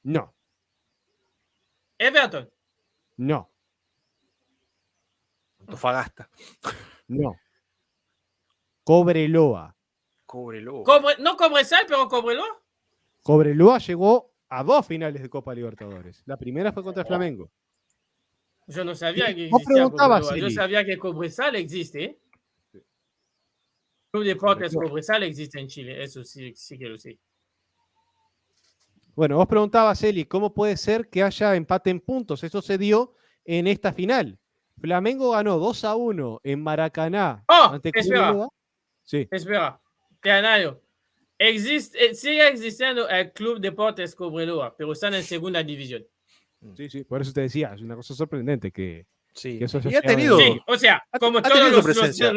No. ¿Everton? No. Antofagasta. No. Cobreloa. No Cobresal, pero Cobreloa. Cobreloa llegó a 2 finales de Copa Libertadores. La primera fue contra Flamengo. Yo no sabía que Vos existía preguntabas, Cobreloa. Yo Eli. sabía que Cobresal existe, ¿eh? Club Deportes Cobresal existe en Chile, eso sí, sí que lo sé. Bueno, vos preguntabas, Eli, ¿cómo puede ser que haya empate en puntos? Eso se dio en esta final. Flamengo ganó 2-1 en Maracaná ¡Oh! ante Espera, Cobreloa. Sí. espera. Canario. Sigue existiendo el Club Deportes Cobreloa, pero están en segunda división. Sí, por eso te decía, es una cosa sorprendente que Sí. eso haya Y ha llegado. tenido. Sí, o sea, como ha todos tenido su los presencia.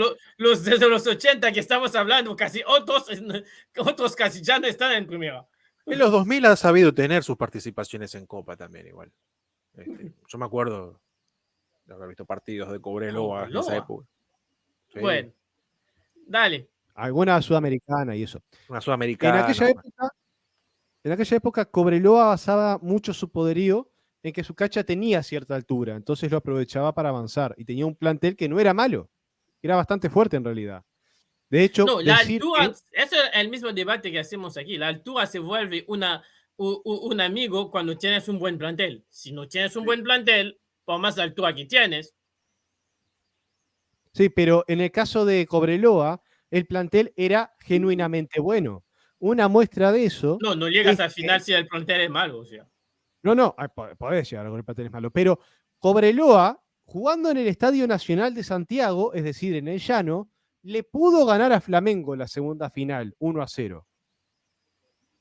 desde los 80 que estamos hablando, casi otros casi ya no están en primera. En los 2000 ha sabido tener sus participaciones en Copa también, igual. Yo me acuerdo de haber visto partidos de Cobreloa en esa Cobreloa. época. Sí. Bueno, dale. Alguna sudamericana y eso. Una En sudamericana. aquella época, Cobreloa basaba mucho su poderío en que su cancha tenía cierta altura, entonces lo aprovechaba para avanzar y tenía un plantel que no era malo, era bastante fuerte en realidad. De hecho, No, la decir altura, que, eso es el mismo debate que hacemos aquí. La altura se vuelve un amigo cuando tienes un buen plantel. Si no tienes un buen plantel, por más altura que tienes. sí, pero en el caso de Cobreloa, el plantel era genuinamente bueno. Una muestra de eso No llegas es al final si el plantel es malo, o sea. no, podés llegar con el plantel es malo, pero Cobreloa, jugando en el Estadio Nacional de Santiago, es decir, en el llano, le pudo ganar a Flamengo la segunda final, 1-0.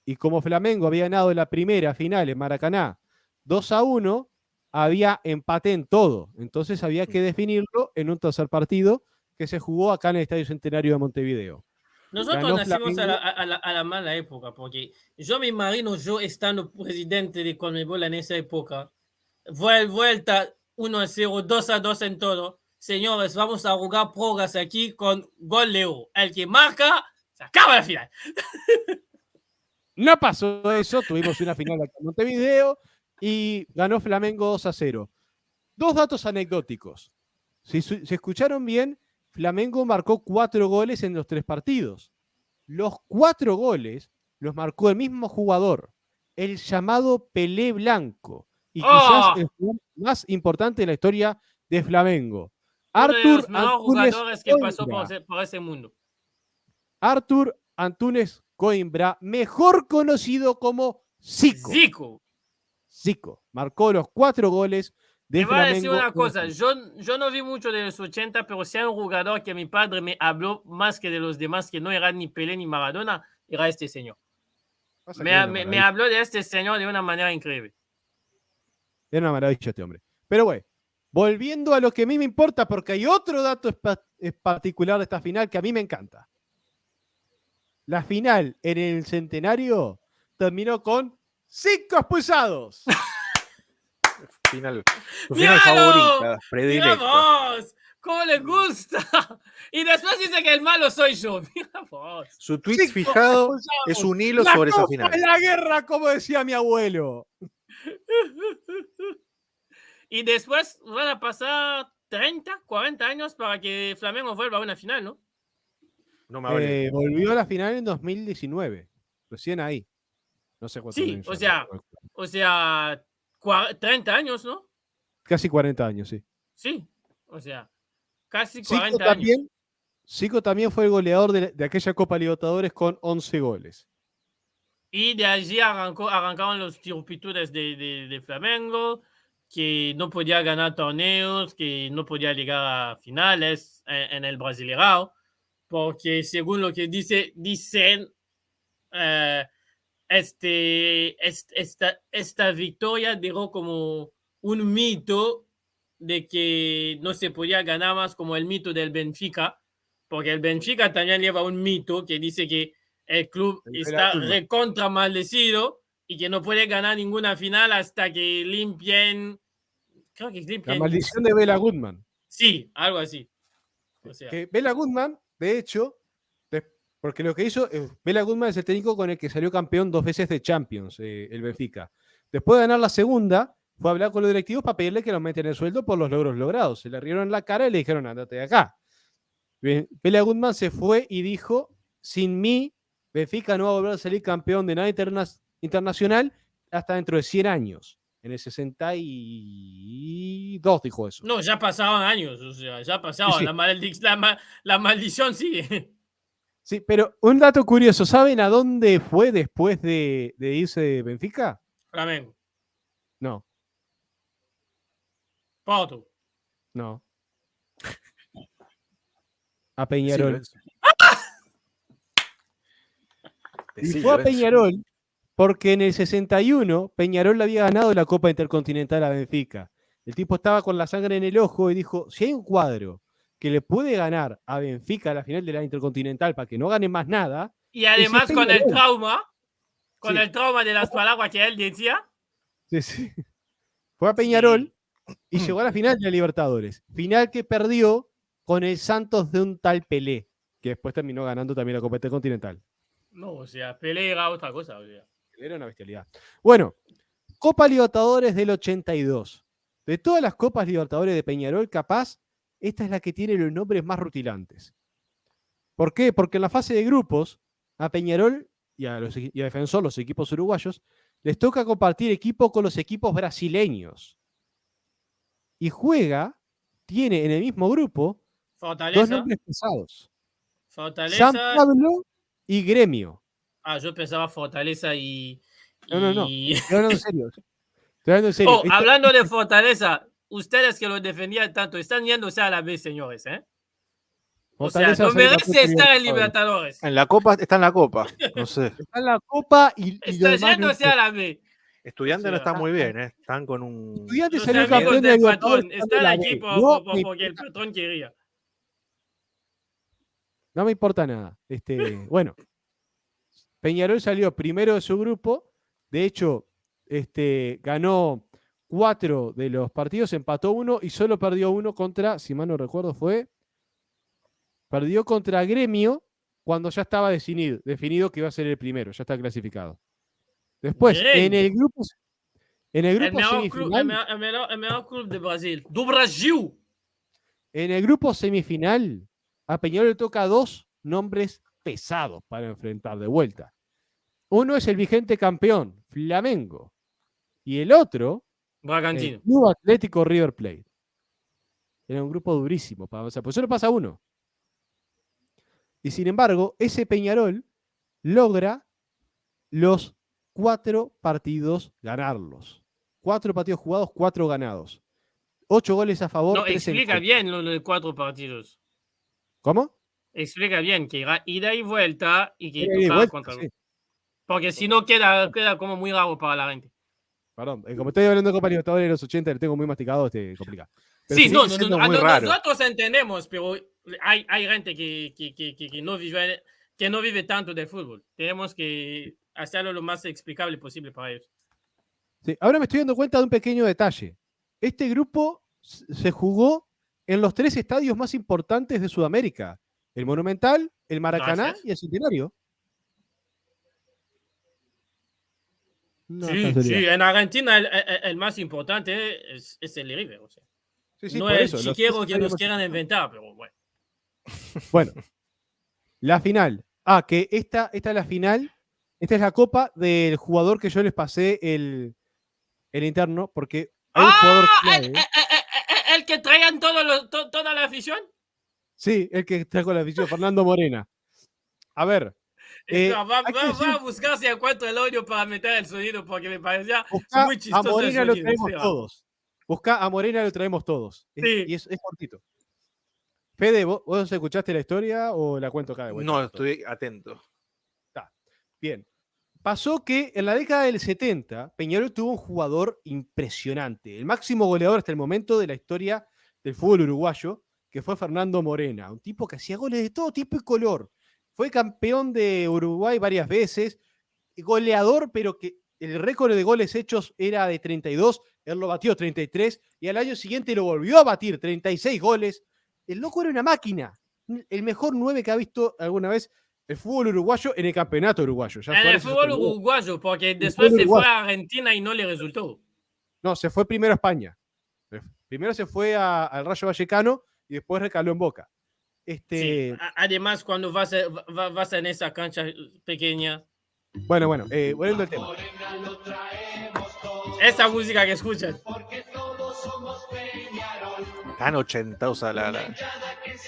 Y como Flamengo había ganado la primera final en Maracaná 2-1, había empate en todo. Entonces había que definirlo en un tercer partido que se jugó acá en el Estadio Centenario de Montevideo. Nosotros Ganó nacimos Flamengo. a la mala época, porque yo me imagino yo estando presidente de Conmebol en esa época, vuelta 1-0, 2-2 en todo. Señores, vamos a jugar prórrogas aquí con gol Leo. El que marca, se acaba la final. No pasó eso, tuvimos una final acá en Montevideo y ganó Flamengo 2-0. Dos datos anecdóticos. Si escucharon bien, Flamengo marcó 4 goles en los 3 partidos. Los 4 goles los marcó el mismo jugador, el llamado Pelé Blanco, y quizás el jugador más importante de la historia de Flamengo. Uno de los Artur mejores Antunes jugadores que pasó Coimbra. por ese mundo. Artur Antunes Coimbra, mejor conocido como Zico. Zico marcó los 4 goles de Te voy a decir Flamengo. una cosa, yo no vi mucho de los 80, pero si hay un jugador que mi padre me habló más que de los demás, que no era ni Pelé ni Maradona, era este señor. Me habló de este señor de una manera increíble. Era una maravilla este hombre. Pero bueno, volviendo a lo que a mí me importa, porque hay otro dato particular de esta final que a mí me encanta. La final en el Centenario terminó con 5 expulsados. Final ¡Míralo! favorita, predilecta. ¡Mira vos! ¿Cómo le gusta? Y después dice que el malo soy yo. Mira vos. Su tweet fijado es un hilo sobre esa final. La guerra, como decía mi abuelo. Y después van a pasar 30, 40 años para que Flamengo vuelva a una final, ¿no? No me hables. Volvió a la final en 2019. Recién ahí. No sé cuántos Sí, años. o sea, 30 años, ¿no? Casi 40 años, sí. Sí, o sea, casi 40 años. Zico también fue el goleador de aquella Copa Libertadores con 11 goles. Y de allí arrancaron los turpitudes de Flamengo, que no podía ganar torneos, que no podía llegar a finales en el Brasileirão, porque según lo que dicen, esta victoria dejó como un mito de que no se podía ganar más, como el mito del Benfica, porque el Benfica también lleva un mito que dice que el club está recontra maldecido y que no puede ganar ninguna final hasta que limpien. Creo que limpien. La maldición de Bela Goodman. Sí, algo así. O sea. Que Bela Goodman, de hecho, porque lo que hizo, Bela Goodman es el técnico con el que salió campeón 2 veces de Champions, el Benfica. Después de ganar la segunda, fue a hablar con los directivos para pedirle que lo metan el sueldo por los logros logrados. Se le rieron la cara y le dijeron, andate de acá. Bela Goodman se fue y dijo, sin mí, Benfica no va a volver a salir campeón de nada internacional hasta dentro de 100 años. En el 62 dijo eso. No, ya pasaban años, o sea, ya pasaban. Sí. La maldición sigue. Sí, pero un dato curioso, ¿saben a dónde fue después de irse de Benfica? Flamengo. No, Porto. no. A Peñarol. Y fue a Peñarol porque en el 61 Peñarol le había ganado la Copa Intercontinental a Benfica. El tipo estaba con la sangre en el ojo y dijo, si hay un cuadro que le puede ganar a Benfica a la final de la Intercontinental para que no gane más nada. Y además con el trauma, Sí. el trauma de las palabras que él decía. Sí. Fue a Peñarol y llegó a la final de la Libertadores. Final que perdió con el Santos de un tal Pelé, que después terminó ganando también la Copa Intercontinental. No, o sea, Pelé era otra cosa. O sea. Era una bestialidad. Bueno, Copa Libertadores del 82. De todas las Copas Libertadores de Peñarol, capaz, esta es la que tiene los nombres más rutilantes. ¿Por qué? Porque en la fase de grupos, a Peñarol y a Defensor, los equipos uruguayos, les toca compartir equipo con los equipos brasileños. Y tiene en el mismo grupo Fortaleza. dos nombres pesados. Fortaleza. San Pablo y Gremio. Ah, yo pensaba Fortaleza y... No. Estoy hablando en serio. Oh, hablando de Fortaleza, ustedes que lo defendían tanto, están yéndose a la B, señores, ¿eh? Fortaleza o sea, no merece estar en Libertadores. En la Copa, está en la Copa, no sé. Está en la Copa y está yéndose a la B. Estudiantes no está muy bien, ¿eh? Están con un... Estudiantes Los salió amigos campeón del de patrón. Libertadores. Están aquí porque el patrón quería. No me importa nada. Bueno, Peñarol salió primero de su grupo. De hecho, ganó 4 de los partidos, empató 1 y solo perdió 1 contra, si mal no recuerdo, perdió contra Gremio cuando ya estaba definido que iba a ser el primero, ya está clasificado. Después, en el grupo semifinal. El mejor club de Brasil. ¡Do Brasil! En el grupo semifinal, a Peñarol le toca 2 nombres pesados para enfrentar de vuelta. Uno es el vigente campeón, Flamengo. Y el otro, Bragantino. el Club Atlético River Plate. Era un grupo durísimo para avanzar. Pues solo pasa uno. Y sin embargo, ese Peñarol logra los 4 partidos ganarlos. 4 partidos jugados, 4 ganados. 8 goles a favor. No, explica bien lo de 4 partidos. ¿Cómo? Explica bien que era ida y vuelta y que tocaba contra... Sí. Porque si no queda como muy raro para la gente. Perdón, como estoy hablando de Copa Libertadores de los 80, le tengo muy masticado, complica. Pero sí, no, muy raro. Nosotros entendemos, pero hay gente que no vive tanto del fútbol. Tenemos que hacerlo lo más explicable posible para ellos. Sí, ahora me estoy dando cuenta de un pequeño detalle. Este grupo se jugó en los 3 estadios más importantes de Sudamérica. El Monumental, el Maracaná y el Centenario. Sí, en Argentina el más importante es el River. O sea. Sí, no es el chiquero que nos quieran inventar, pero bueno. Bueno, la final. Que esta es la final. Esta es la copa del jugador que yo les pasé el interno, porque hay un jugador clave. ¿El que traigan toda la afición? Sí, el que trajo la afición, Fernando Morena. A ver. Va a buscar si encuentro el audio para meter el sonido, porque me parecía muy chistoso. A Morena lo traemos todos. Busca a Morena, lo traemos todos. Sí. Y es cortito. Fede, ¿vos escuchaste la historia o la cuento acá de vuelta? No, estoy atento. Está. Bien. Pasó que en la década del 70, Peñarol tuvo un jugador impresionante, el máximo goleador hasta el momento de la historia del fútbol uruguayo, que fue Fernando Morena, un tipo que hacía goles de todo tipo y color. Fue campeón de Uruguay varias veces, goleador, pero que el récord de goles hechos era de 32, él lo batió 33, y al año siguiente lo volvió a batir, 36 goles. El loco era una máquina, el mejor 9 que ha visto alguna vez el fútbol uruguayo en el campeonato uruguayo. En el fútbol uruguayo, porque después se fue a Argentina y no le resultó. No, se fue primero a España. Primero se fue al Rayo Vallecano y después recaló en Boca. Sí, además, cuando vas en esa cancha pequeña. Bueno, volviendo al tema. Esa música que escuchan. Tan ochentosa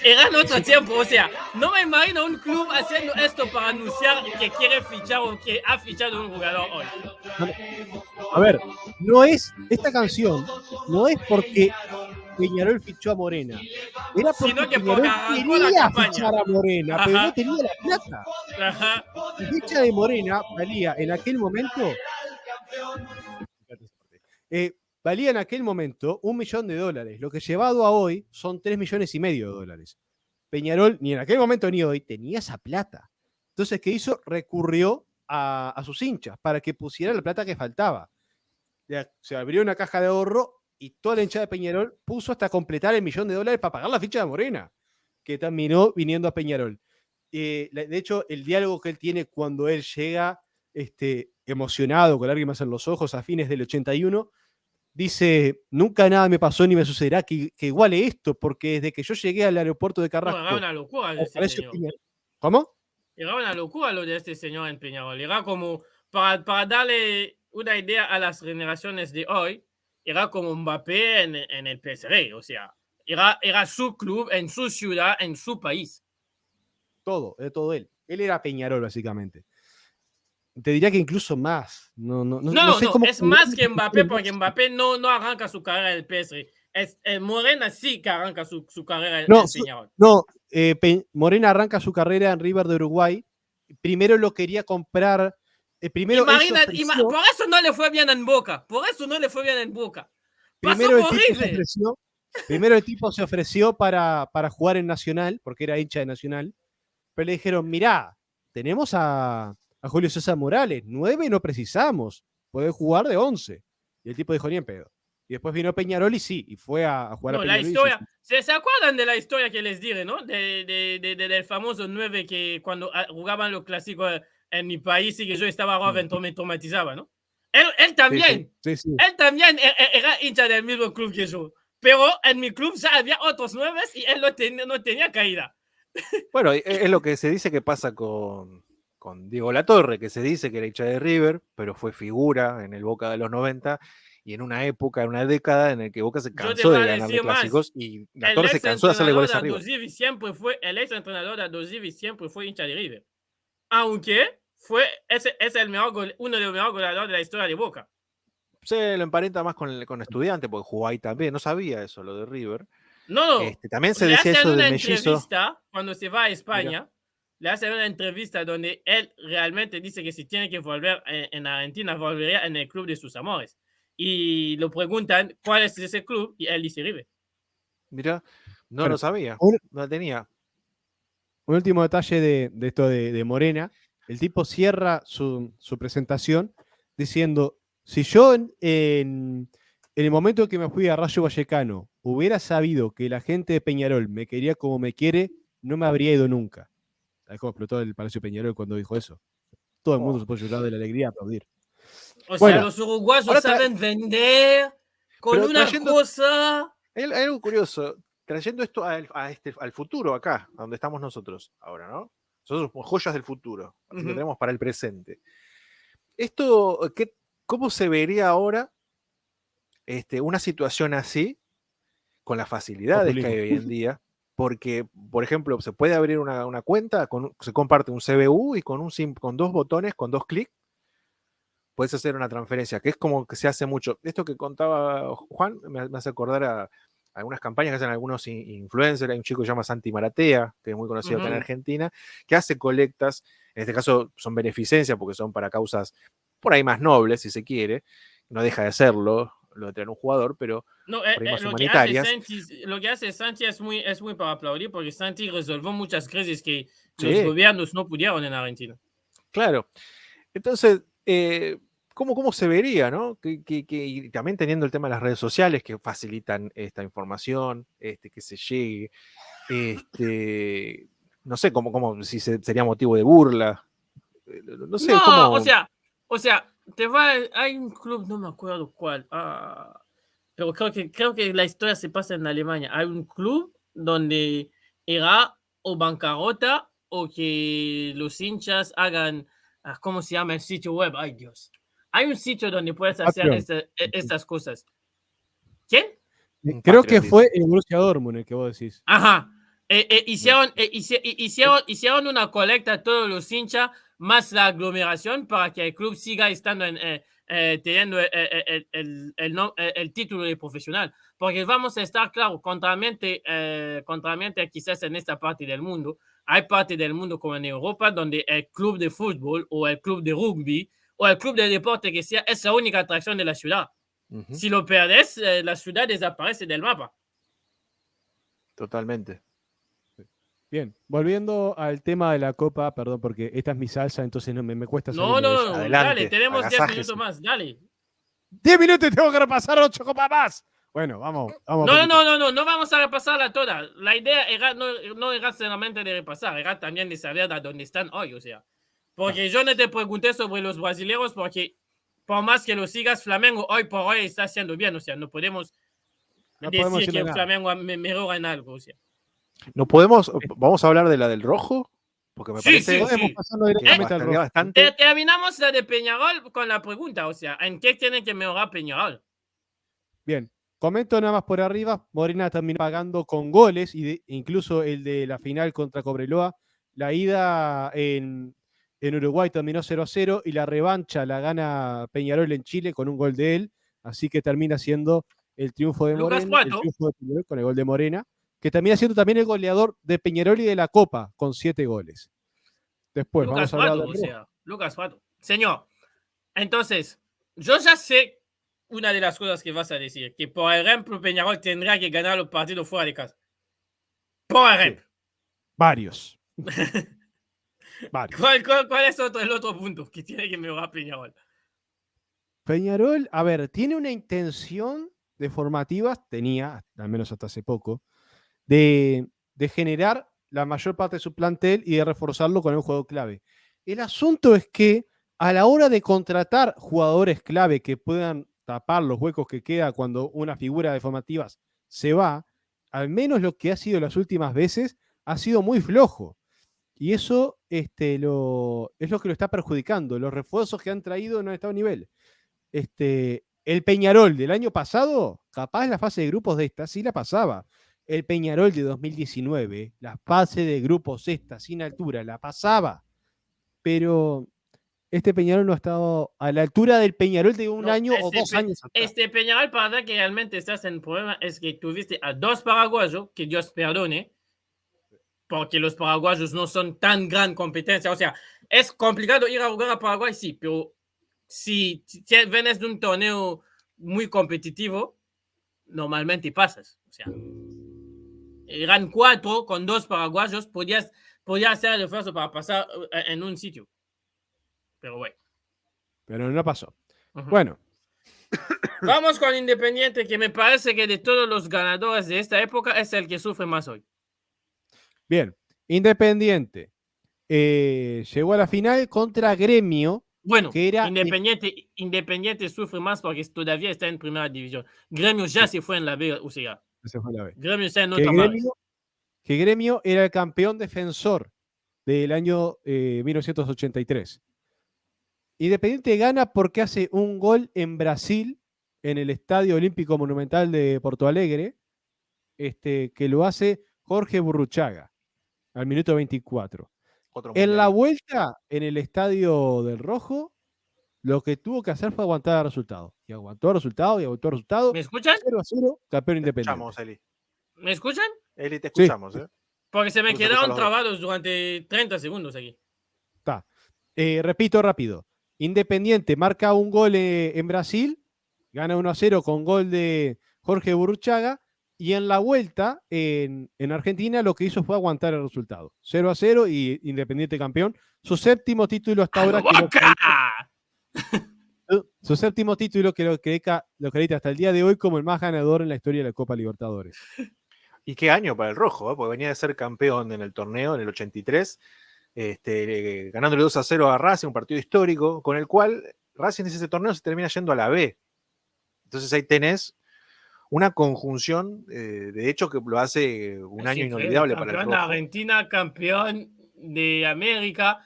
Era en otro tiempo, o sea, no me imagino un club haciendo esto para anunciar que quiere fichar o que ha fichado un jugador hoy. A ver, no es esta canción, no es porque Peñarol fichó a Morena. Era porque Sino que Peñarol arrancó la quería campaña. fichar a Morena, pero no tenía la plata. Ajá. La ficha de Morena valía en aquel momento. Valía en aquel momento $1 millón. Lo que llevado a hoy son $3,5 millones. Peñarol, ni en aquel momento ni hoy, tenía esa plata. Entonces, ¿qué hizo? Recurrió a sus hinchas para que pusieran la plata que faltaba. Se abrió una caja de ahorro y toda la hinchada de Peñarol puso hasta completar $1 millón para pagar la ficha de Morena, que terminó viniendo a Peñarol. De hecho, el diálogo que él tiene cuando él llega emocionado, con lágrimas en los ojos, a fines del 81, dice: nunca nada me pasó ni me sucederá que iguale esto, porque desde que yo llegué al aeropuerto de Carrasco... No, era una locura de este señor. ¿Cómo? Era una locura lo de este señor en Peñarol. Era como, para darle una idea a las generaciones de hoy, era como Mbappé en el PSG. O sea, era su club, en su ciudad, en su país. Todo él. Él era Peñarol, básicamente. Te diría que incluso más. No sé cómo es más que Mbappé, porque Mbappé no arranca su carrera en el PSG. Morena sí que arranca su carrera en Peñarol. Morena arranca su carrera en River de Uruguay. Primero lo quería comprar. Primero por eso no le fue bien en Boca. Primero el tipo se ofreció para jugar en Nacional, porque era hincha de Nacional. Pero le dijeron: mirá, tenemos a Julio César Morales, 9 no precisamos, podés jugar de 11. Y el tipo dijo: ni en pedo. Y después vino Peñarol y sí, y fue a jugar a Peñarol. La historia, ¿se acuerdan de la historia que les dije, no? Del famoso 9 que cuando jugaban los clásicos en mi país y que yo estaba me traumatizaba, ¿no? Él también. Sí. Él también era hincha del mismo club que yo. Pero en mi club ya había otros 9 y él no tenía caída. Bueno, es lo que se dice que pasa con Diego Latorre, que se dice que era hincha de River, pero fue figura en el Boca de los 90 y en una época, en una década en la que Boca se cansó de ganar de clásicos y Latorre se cansó de hacerle goles a River. El ex entrenador de Adosivi siempre fue hincha de River. Aunque es uno de los mejores goleadores de la historia de Boca. Se lo emparenta más con Estudiante, porque jugó ahí también. No sabía eso, lo de River. No. También se decía eso de Mellizo. Entrevista cuando se va a España. Le hacen una entrevista donde él realmente dice que si tiene que volver en Argentina, volvería en el club de sus amores. Y lo preguntan cuál es ese club y él dice River. Mira, no lo sabía, no lo tenía. Un último detalle de esto de Morena. El tipo cierra su presentación diciendo: si yo en el momento en que me fui a Rayo Vallecano hubiera sabido que la gente de Peñarol me quería como me quiere, no me habría ido nunca. ¿Sabes cómo explotó el Palacio Peñarol cuando dijo eso? Todo el mundo se puede llorar de la alegría a aplaudir. Sea, los uruguayos saben vender con una cosa. Hay algo curioso, trayendo esto al futuro acá, donde estamos nosotros ahora, ¿no? Nosotros somos joyas del futuro, así que tenemos para el presente. Esto, ¿cómo se vería ahora una situación así, con las facilidades que hay hoy en día? Porque, por ejemplo, se puede abrir una cuenta, se comparte un CBU y con 2 botones, con 2 clics, puedes hacer una transferencia, que es como que se hace mucho. Esto que contaba Juan me hace acordar a algunas campañas que hacen algunos influencers. Hay un chico que se llama Santi Maratea, que es muy conocido acá en Argentina, que hace colectas. En este caso son beneficencias porque son para causas por ahí más nobles, si se quiere. No deja de serlo, lo de tener un jugador, pero por ahí más humanitarias. Lo que hace Santi es muy para aplaudir, porque Santi resolvió muchas crisis que los gobiernos no pudieron en Argentina. Claro. Entonces, ¿cómo se vería, no? Y también teniendo el tema de las redes sociales que facilitan esta información, que se llegue, no sé, como si sería motivo de burla. No sé, cómo. O sea, hay un club, no me acuerdo cuál, pero creo que la historia se pasa en Alemania. Hay un club donde era o bancarrota o que los hinchas hagan, ¿cómo se llama el sitio web? Ay, Dios. Hay un sitio donde puedes hacer estas cosas. ¿Quién? Creo que fue el Borussia Dortmund el que vos decís. Ajá. Hicieron una colecta a todos los hinchas más la aglomeración para que el club siga estando teniendo el título de profesional. Porque vamos a estar claro, contrariamente quizás en esta parte del mundo, hay parte del mundo como en Europa donde el club de fútbol o el club de rugby o el club de deporte que sea es la única atracción de la ciudad. Si lo perdes, la ciudad desaparece del mapa. Totalmente. Bien, volviendo al tema de la Copa, perdón, porque esta es mi salsa, entonces no me cuesta salir. No, adelante, dale, tenemos 10 minutos más, dale. 10 minutos y tengo que repasar 8 copas más. Bueno, vamos. No vamos a repasarla toda. La idea era, no era solamente de repasar, era también de saber de dónde están hoy, o sea. Porque yo no te pregunté sobre los brasileños, porque por más que lo sigas, Flamengo hoy por hoy está haciendo bien, o sea, no podemos decir que Flamengo mejora en algo, o sea. No podemos, vamos a hablar de la del rojo, porque me parece podemos pasarlo directamente al rojo. Bastante. Terminamos la de Peñarol con la pregunta, o sea, ¿en qué tiene que mejorar Peñarol? Bien, comento nada más por arriba, Morena terminó pagando con goles, incluso el de la final contra Cobreloa, la ida en Uruguay terminó 0-0 y la revancha la gana Peñarol en Chile con un gol de él, así que termina siendo el triunfo de Morena, el triunfo de Peñarol con el gol de Morena, que termina siendo también el goleador de Peñarol y de la Copa, con 7 goles. Después, Lucas vamos a hablar de Lucas Pato. Señor, entonces, yo ya sé una de las cosas que vas a decir, que por ejemplo Peñarol tendrá que ganar los partidos fuera de casa. Por ejemplo. Sí. Varios. ¿Cuál es el otro punto que tiene que mejorar Peñarol? Peñarol, a ver, tiene una intención de formativas, tenía, al menos hasta hace poco, de generar la mayor parte de su plantel y de reforzarlo con un juego clave. El asunto es que a la hora de contratar jugadores clave que puedan tapar los huecos que queda cuando una figura de formativas se va, al menos lo que ha sido las últimas veces, ha sido muy flojo. Y eso es lo que lo está perjudicando. Los refuerzos que han traído no han estado a nivel. El Peñarol del año pasado, capaz la fase de grupos de esta sí la pasaba. El Peñarol de 2019, la fase de grupos esta sin altura, la pasaba. Pero este Peñarol no ha estado a la altura del Peñarol de un año o 2 años atrás. Este Peñarol, para que realmente estás en el problema, es que tuviste a 2 paraguayos, que Dios perdone, porque los paraguayos no son tan gran competencia. O sea, es complicado ir a jugar a Paraguay, sí, pero si vienes de un torneo muy competitivo, normalmente pasas. O sea, eran 4 con 2 paraguayos, podías hacer el esfuerzo para pasar en un sitio. Pero bueno. Pero no pasó. Bueno. Vamos con Independiente, que me parece que de todos los ganadores de esta época es el que sufre más hoy. Bien, Independiente llegó a la final contra Gremio. Bueno, que era Independiente sufre más porque todavía está en primera división. Gremio ya se fue en la B, o sea. Se fue en la B. Gremio está en otra más. Que Gremio era el campeón defensor del año 1983. Independiente gana porque hace un gol en Brasil, en el Estadio Olímpico Monumental de Porto Alegre, que lo hace Jorge Burruchaga al minuto 24. En la vuelta, en el Estadio del Rojo, lo que tuvo que hacer fue aguantar el resultado. Y aguantó el resultado, ¿Me escuchan? 0-0, campeón Independiente. Escuchamos, Eli. ¿Me escuchan? Eli, te escuchamos, sí. Porque se me quedaron trabados durante 30 segundos aquí. Está. Repito rápido. Independiente marca un gol en Brasil, gana 1-0 con gol de Jorge Burruchaga, y en la vuelta en Argentina lo que hizo fue aguantar el resultado. 0-0 y Independiente campeón. Su séptimo título hasta ahora. Su séptimo título que lo acredita hasta el día de hoy como el más ganador en la historia de la Copa Libertadores. Y qué año para el rojo, porque venía de ser campeón en el torneo en el 83. Ganándole 2-0 a Racing, un partido histórico, con el cual Racing en ese torneo se termina yendo a la B. Entonces ahí tenés una conjunción, de hecho, que lo hace un año inolvidable para el rojo. Campeón de Argentina, campeón de América,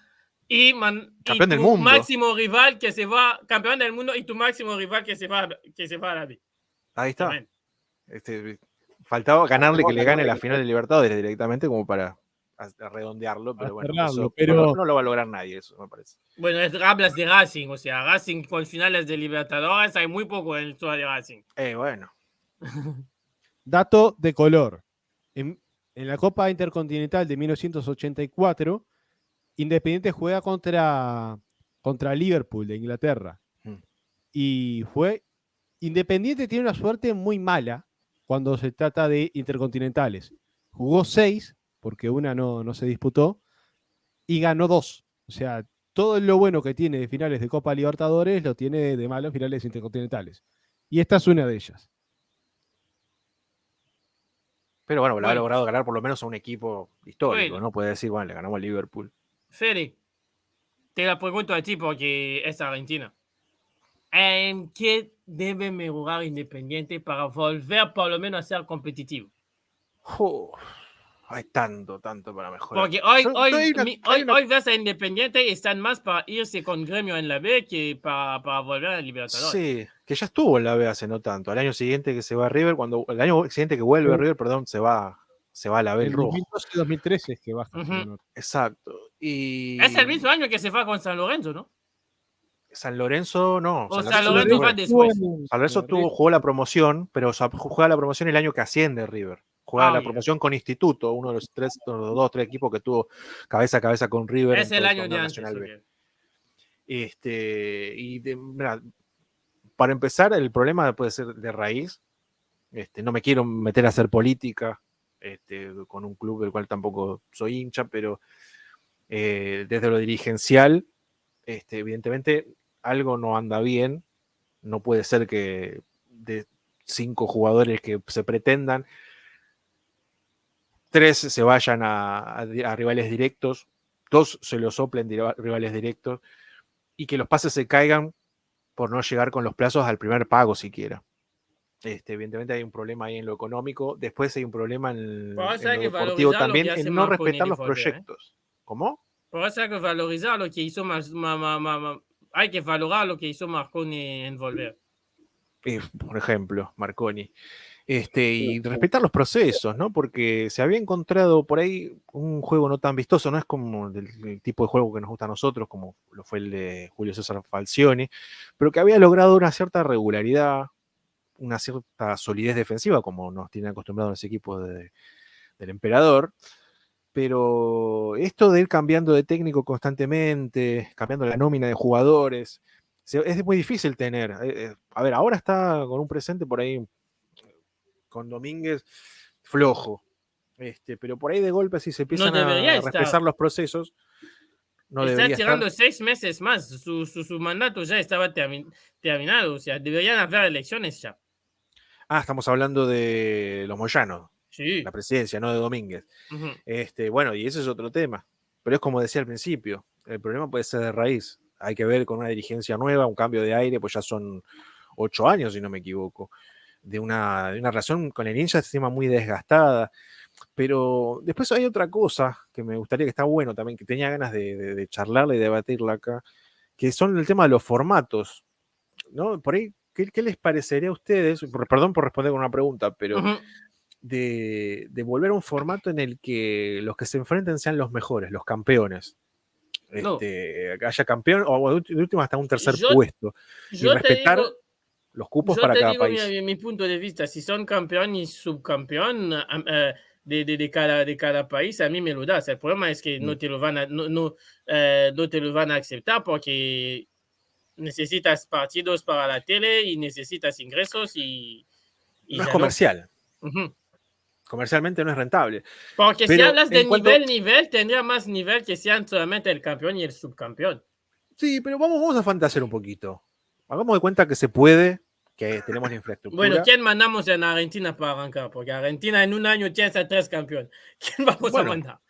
y Campeón del tu mundo. máximo rival que se va, campeón del mundo y tu máximo rival que se va a la B. Ahí está. Tremendo. Faltaba ganarle que le gane la final de Libertadores directamente como para redondearlo, pero bueno, cerrarlo, eso pero no lo va a lograr nadie, eso me parece. Bueno, hablas de Racing, o sea, Racing con finales de Libertadores hay muy poco en la historia de Racing. Bueno. dato de color. En la Copa Intercontinental de 1984, Independiente juega contra Liverpool de Inglaterra. Y Independiente tiene una suerte muy mala cuando se trata de intercontinentales. Jugó 6, porque una no se disputó, y ganó 2. O sea, todo lo bueno que tiene de finales de Copa Libertadores lo tiene de malo en finales intercontinentales. Y esta es una de ellas. Pero bueno, ha logrado ganar por lo menos a un equipo histórico, Bueno. ¿no? Puede decir, bueno, le ganamos a Liverpool. Fede, te la pregunto a ti porque es Argentina. ¿En qué debe mejorar Independiente para volver por lo menos a ser competitivo? Hay tanto para mejorar. Porque hoy ves a Independiente y están más para irse con Gremio en la B que para volver a Libertadores. Sí, que ya estuvo en la B hace no tanto. Al año siguiente que se va a River, el año siguiente que vuelve a River, perdón, se va a la B el rojo. 2012-2013 es que baja. Exacto. Y es el mismo año que se fue con San Lorenzo, ¿no? San Lorenzo no. O San Lorenzo fue después. San Lorenzo jugó la promoción, pero juega la promoción el año que asciende River. Juega la promoción con Instituto, uno de los dos, tres equipos que tuvo cabeza a cabeza con River. Es el año de antes. Para empezar, el problema puede ser de raíz. No me quiero meter a hacer política con un club del cual tampoco soy hincha, pero desde lo dirigencial, evidentemente algo no anda bien. No puede ser que de 5 jugadores que se pretendan, 3 se vayan a rivales directos, 2 se los soplen rivales directos y que los pases se caigan por no llegar con los plazos al primer pago siquiera. Evidentemente hay un problema ahí en lo económico, después hay un problema en lo deportivo también, en no respetar los proyectos. ¿Cómo? Por eso hay que valorizar lo que hizo hay que valorar lo que hizo Marconi en volver. Por ejemplo, Marconi. Y respetar los procesos, ¿no? Porque se había encontrado por ahí un juego no tan vistoso, no es como el tipo de juego que nos gusta a nosotros, como lo fue el de Julio César Falcioni, pero que había logrado una cierta regularidad, una cierta solidez defensiva, como nos tienen acostumbrados los equipos del Emperador. Pero esto de ir cambiando de técnico constantemente, cambiando la nómina de jugadores, es muy difícil tener. A ver, ahora está con un presente por ahí con Domínguez flojo. Pero por ahí de golpe, si se empiezan a respetar los procesos, no debería tirando estar. 6 meses más. Su mandato ya estaba terminado. O sea, deberían haber elecciones ya. Estamos hablando de los Moyanos. Sí. La presidencia, no de Domínguez. Bueno, y ese es otro tema. Pero es como decía al principio, el problema puede ser de raíz. Hay que ver con una dirigencia nueva, un cambio de aire, pues ya son 8 años, si no me equivoco, de una relación con el hincha muy desgastada. Pero después hay otra cosa que me gustaría, que está bueno también, que tenía ganas de charlarla y debatirla acá, que son el tema de los formatos, ¿no? Por ahí, ¿qué les parecería a ustedes? Perdón por responder con una pregunta, pero de volver a un formato en el que los que se enfrenten sean los mejores, los campeones. Que haya campeón, o de última hasta un tercer puesto. Y respetar los cupos para cada país. Mi punto de vista, si son campeón y subcampeón de cada país, a mí me lo das. El problema es que no te lo van a aceptar porque necesitas partidos para la tele y necesitas ingresos y no es comercial. Comercialmente no es rentable. Porque si hablas de nivel, tendría más nivel que sean solamente el campeón y el subcampeón. Sí, pero vamos a fantasear un poquito. Hagamos de cuenta que se puede, que tenemos la infraestructura. Bueno, ¿quién mandamos en Argentina para arrancar? Porque Argentina en un año tiene a 3 campeones. ¿Quién vamos a mandar?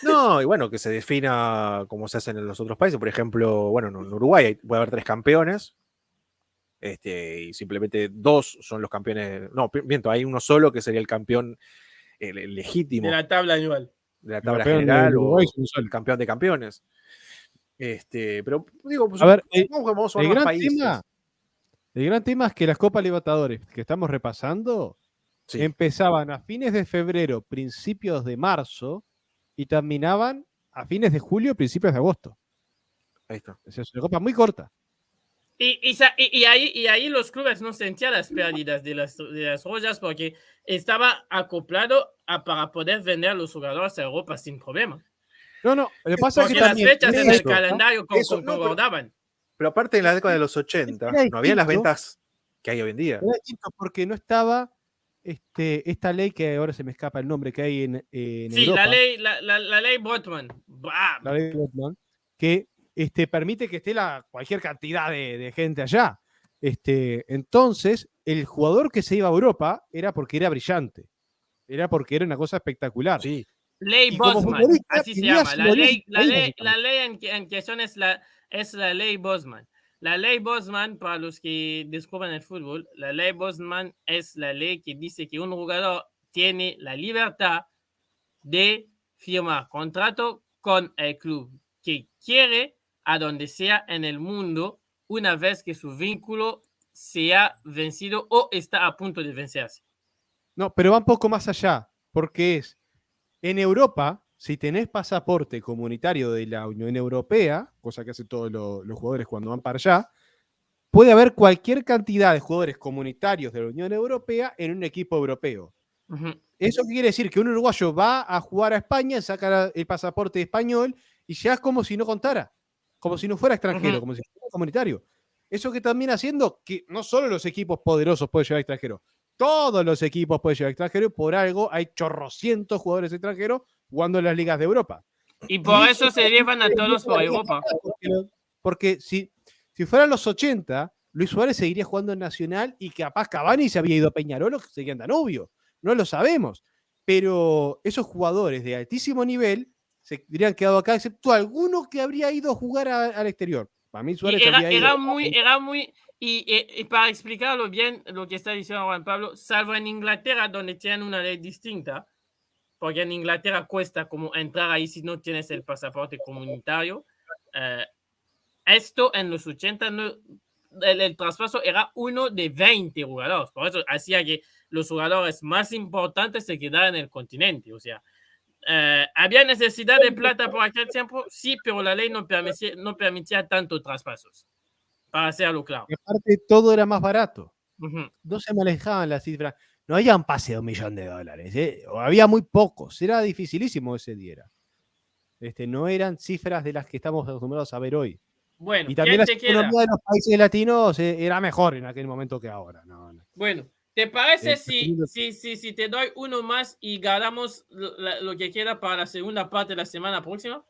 No, y bueno, que se defina como se hace en los otros países. Por ejemplo, bueno, en Uruguay puede haber 3 campeones. Y simplemente 2 son los campeones. No, miento, hay uno solo que sería el campeón legítimo. De la tabla anual. De la tabla general o el campeón de campeones. Pero digo, pues, A ver, vamos a el ver más gran países. tema es que las Copas Libertadores que estamos repasando Sí, empezaban a fines de febrero, principios de marzo y terminaban a fines de julio, principios de agosto. ahí está. O sea, es una copa muy corta. Y ahí los clubes no sentían las pérdidas de las Rojas porque estaba acoplado para poder vender a los jugadores a Europa sin problema. No, lo que pasa es que Porque las también fechas en el eso, calendario eso, no, concordaban. Pero aparte en la década de los 80 era no había las distinto. ventas que hay hoy en día. Era distinto porque no estaba esta ley que ahora se me escapa el nombre que hay en Sí, Europa. la ley Botman. La ley Botman, que permite que esté cualquier cantidad de gente allá. Entonces, el jugador que se iba a Europa era porque era brillante. Era porque era una cosa espectacular. Sí. Ley Y como Bosman, futbolista, así se vivías llama. y La morías ley, en tu país, la ley en cuestión es la ley Bosman. La ley Bosman, para los que descubren el fútbol, la ley Bosman es la ley que dice que un jugador tiene la libertad de firmar contrato con el club que quiere a donde sea en el mundo una vez que su vínculo se ha vencido o está a punto de vencerse. No, pero va un poco más allá, porque en Europa, si tenés pasaporte comunitario de la Unión Europea, cosa que hacen todos los jugadores cuando van para allá, puede haber cualquier cantidad de jugadores comunitarios de la Unión Europea en un equipo europeo. ¿Eso qué quiere decir? Que un uruguayo va a jugar a España, saca el pasaporte español y ya es como si no contara, como si no fuera extranjero, como si fuera comunitario. Eso que termina haciendo que no solo los equipos poderosos pueden llevar extranjeros, todos los equipos pueden llevar extranjeros y por algo hay chorrocientos jugadores extranjeros jugando en las ligas de Europa. Y por eso se llevan a todos por Europa. Porque si fueran los 80, Luis Suárez seguiría jugando en Nacional y capaz Cavani se había ido a Peñarol o seguía en Danubio. No lo sabemos. Pero esos jugadores de altísimo nivel se habrían quedado acá, excepto alguno que habría ido a jugar al exterior. Para mí Suárez habría ido. Y para explicarlo bien, lo que está diciendo Juan Pablo, salvo en Inglaterra, donde tienen una ley distinta, porque en Inglaterra cuesta como entrar ahí si no tienes el pasaporte comunitario. Esto en los 80, el traspaso era uno de 20 jugadores. Por eso hacía que los jugadores más importantes se quedaran en el continente. O sea, ¿había necesidad de plata por aquel tiempo? Sí, pero la ley no permitía tanto traspasos. Para hacerlo claro. Y aparte, todo era más barato. No se manejaban las cifras. No había un pase de $1 millón. O había muy pocos. Era dificilísimo ese día. No eran cifras de las que estamos acostumbrados a ver hoy. Bueno, y también la economía de los países latinos era mejor en aquel momento que ahora. No. Bueno, ¿te parece si te doy uno más y ganamos lo que queda para la segunda parte de la semana próxima?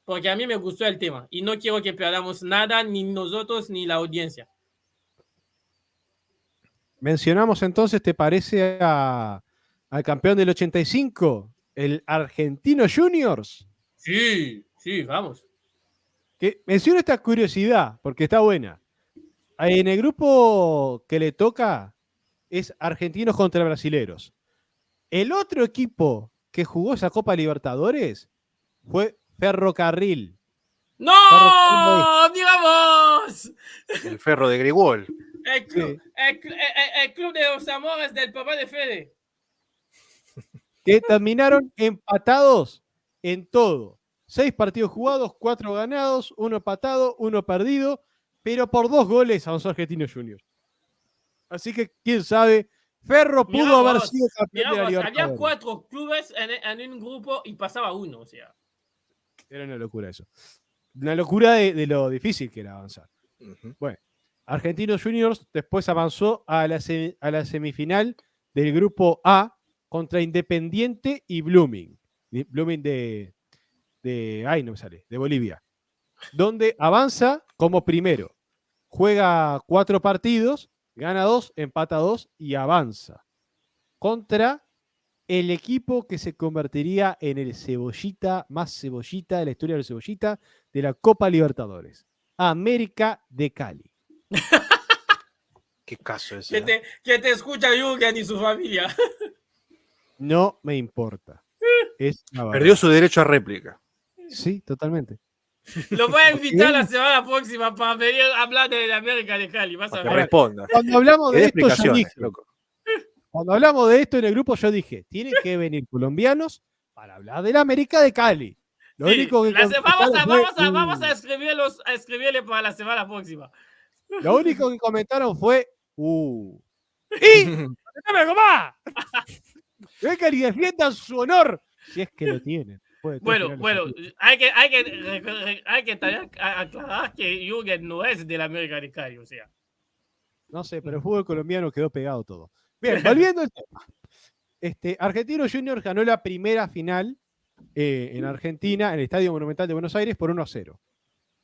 Porque a mí me gustó el tema y no quiero que perdamos nada, ni nosotros ni la audiencia. Mencionamos entonces, ¿te parece al campeón del 85, el Argentino Juniors? Sí, vamos. Que menciono esta curiosidad porque está buena. En el grupo que le toca es Argentinos contra Brasileros. El otro equipo que jugó esa Copa Libertadores fue Ferrocarril. ¡No! ¡Digamos! El Ferro de Grigol. El club de los amores del papá de Fede. Que terminaron empatados en todo. 6 partidos jugados, 4 ganados, 1 empatado, 1 perdido, pero por 2 goles avanzó Argentinos Juniors. Así que, quién sabe, Ferro pudo haber sido campeón de la Libertadores. Había 4 clubes en un grupo y pasaba uno, o sea. Era una locura eso. Una locura de lo difícil que era avanzar. Bueno, Argentinos Juniors después avanzó a la semifinal del grupo A contra Independiente y Blooming. Blooming de Bolivia. Donde avanza como primero. Juega 4 partidos, gana 2, empata 2 y avanza. Contra el equipo que se convertiría en el cebollita, más cebollita de la historia del cebollita de la Copa Libertadores. América de Cali. ¿Qué caso es ese? Que te escucha Jürgen y su familia. No me importa. Perdió su derecho a réplica. Sí, totalmente. Lo voy a invitar la semana próxima para venir a hablar de América de Cali. Vas a Para que ver. responda. Cuando hablamos Que de dé esto, yo explicaciones, dije, loco. cuando hablamos de esto en el grupo, yo dije, tienen que venir colombianos para hablar de la América de Cali. Lo Sí, único que vamos a escribirle para la semana próxima. Lo único que comentaron fue ¡y! ¡No me más! Vengan y defiendan su honor, si es que lo tienen. Bueno, hay que también aclarar que Jürgen no es de la América de Cali, o sea. No sé, pero el fútbol colombiano quedó pegado todo. Bien, volviendo al tema. Argentinos Juniors ganó la primera final en Argentina, en el Estadio Monumental de Buenos Aires, por 1-0.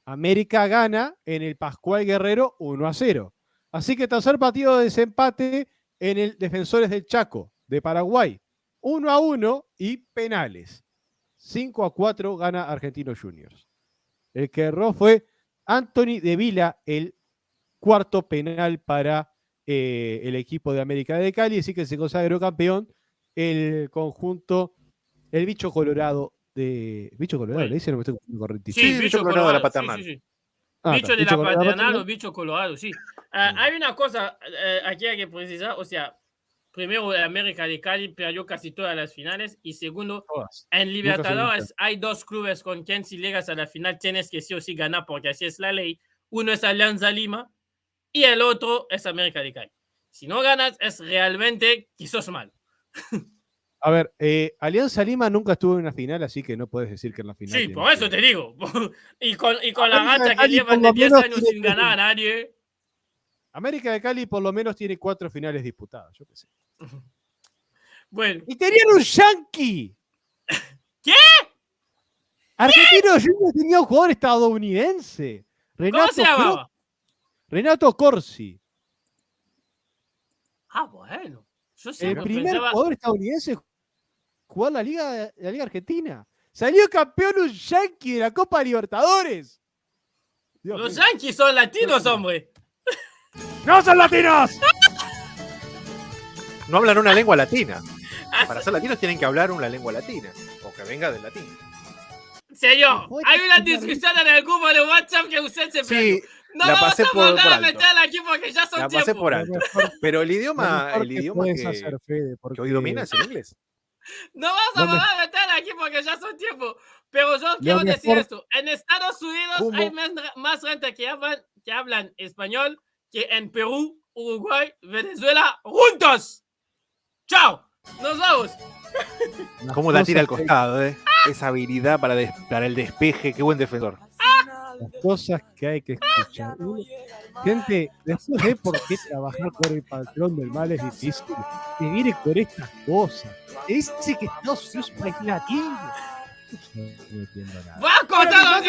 América gana en el Pascual Guerrero 1-0. Así que tercer partido de desempate en el Defensores del Chaco de Paraguay. 1-1 y penales. 5-4 gana Argentinos Juniors. El que erró fue Anthony de Vila, el cuarto penal para el equipo de América de Cali, así que se consagró campeón el conjunto, el bicho colorado de... ¿Bicho colorado? Bueno. ¿Le dicen o me estoy correctísimo? Sí, bicho colorado de la paternal. Sí. Ah, bicho de la paternal o bicho colorado, sí. Mm. Hay una cosa aquí hay que precisar, o sea, primero América de Cali perdió casi todas las finales y segundo, Todas. en Libertadores hay dos clubes con quien si llegas a la final tienes que sí o sí ganar porque así es la ley. Uno es Alianza Lima y el otro es América de Cali. Si no ganas es realmente que sos mal. A ver, Alianza Lima nunca estuvo en una final, así que no puedes decir que en la final. Sí, por eso te digo. y con la América de racha que Cali llevan por de lo 10 menos años tiene sin ganar a nadie. América de Cali por lo menos tiene 4 finales disputadas, yo qué sé. Bueno. ¡Y tenían un yankee! ¿Qué? Argentinos Juniors tenía un jugador estadounidense. ¿Cómo se llamaba? Renato Corsi. Ah, bueno. Yo El primer jugador estadounidense jugar la Liga Argentina. Salió campeón un yankee de la Copa Libertadores. Dios Los mío. yankees son latinos, hombre. ¡No son latinos! No hablan una lengua latina. Para ser latinos tienen que hablar una lengua latina. O que venga del latín. Señor, hay una discusión en el grupo de WhatsApp que usted se perdió. Sí, No la vamos pasé a por mandar a alto. meterla aquí porque ya son La pasé tiempos. por alto. Pero el idioma que hoy domina es el inglés. No vamos a mandar a meterla aquí porque ya son tiempos. Pero yo quiero decir esto. En Estados Unidos hay más gente que hablan español que en Perú, Uruguay, Venezuela, juntos. ¡Chao! ¡Nos vamos! Cómo la tira al costado, esa habilidad para el despeje. Qué buen defensor. Las cosas que hay que escuchar. Gente, después de por qué trabajar por el patrón del mal es difícil, que viene con estas cosas. Te dice que Estados Unidos es un país latino. No entiendo nada. ¡Va a contar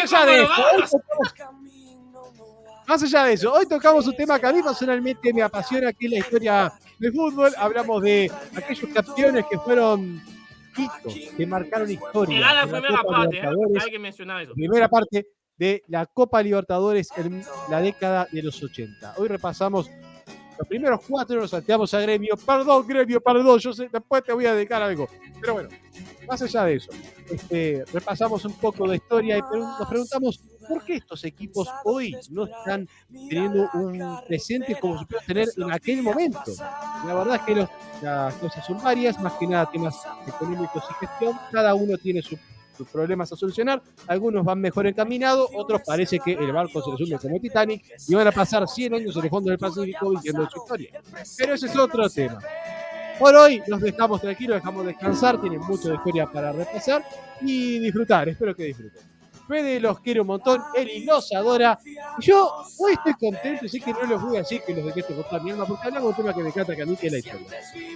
Más allá de eso, hoy tocamos un tema que a mí personalmente me apasiona, que es la historia del fútbol. Hablamos de aquellos campeones que fueron hitos, que marcaron historia. Llega la primera parte, hay que mencionar eso. Primera parte de la Copa Libertadores en la década de los 80. Hoy repasamos los primeros 4, nos salteamos a Gremio. Perdón, yo sé, después te voy a dedicar algo. Pero bueno, más allá de eso, repasamos un poco de historia y nos preguntamos por qué estos equipos hoy no están teniendo un presente como se puede tener en aquel momento. La verdad es que las cosas son varias, más que nada temas económicos y gestión. Cada uno tiene sus problemas a solucionar, algunos van mejor encaminados, otros parece que el barco se les hunde como Titanic y van a pasar 100 años en el fondo del Pacífico viviendo su historia. Pero ese es otro tema. Por hoy nos dejamos tranquilos, dejamos descansar, tienen mucho de historia para repasar y disfrutar, espero que disfruten. Fede los quiere un montón, Eli los adora. Yo hoy estoy contento y sé que no los voy a decir que los detesto con toda mi alma, porque hablamos de un tema que me encanta que a mí, que es la historia.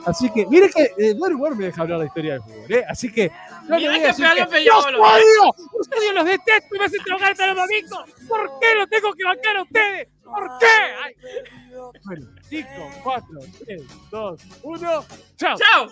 Así que, mire que Dorian me deja hablar de la historia del fútbol, así que no le voy a decir que ¡los odio, los detesto y me hacen trabajar hasta los domingos! ¿Por qué lo tengo que bancar a ustedes? ¿Por qué? Ay. Bueno, 5, 4, 3, 2, 1, ¡chao! ¡Chao!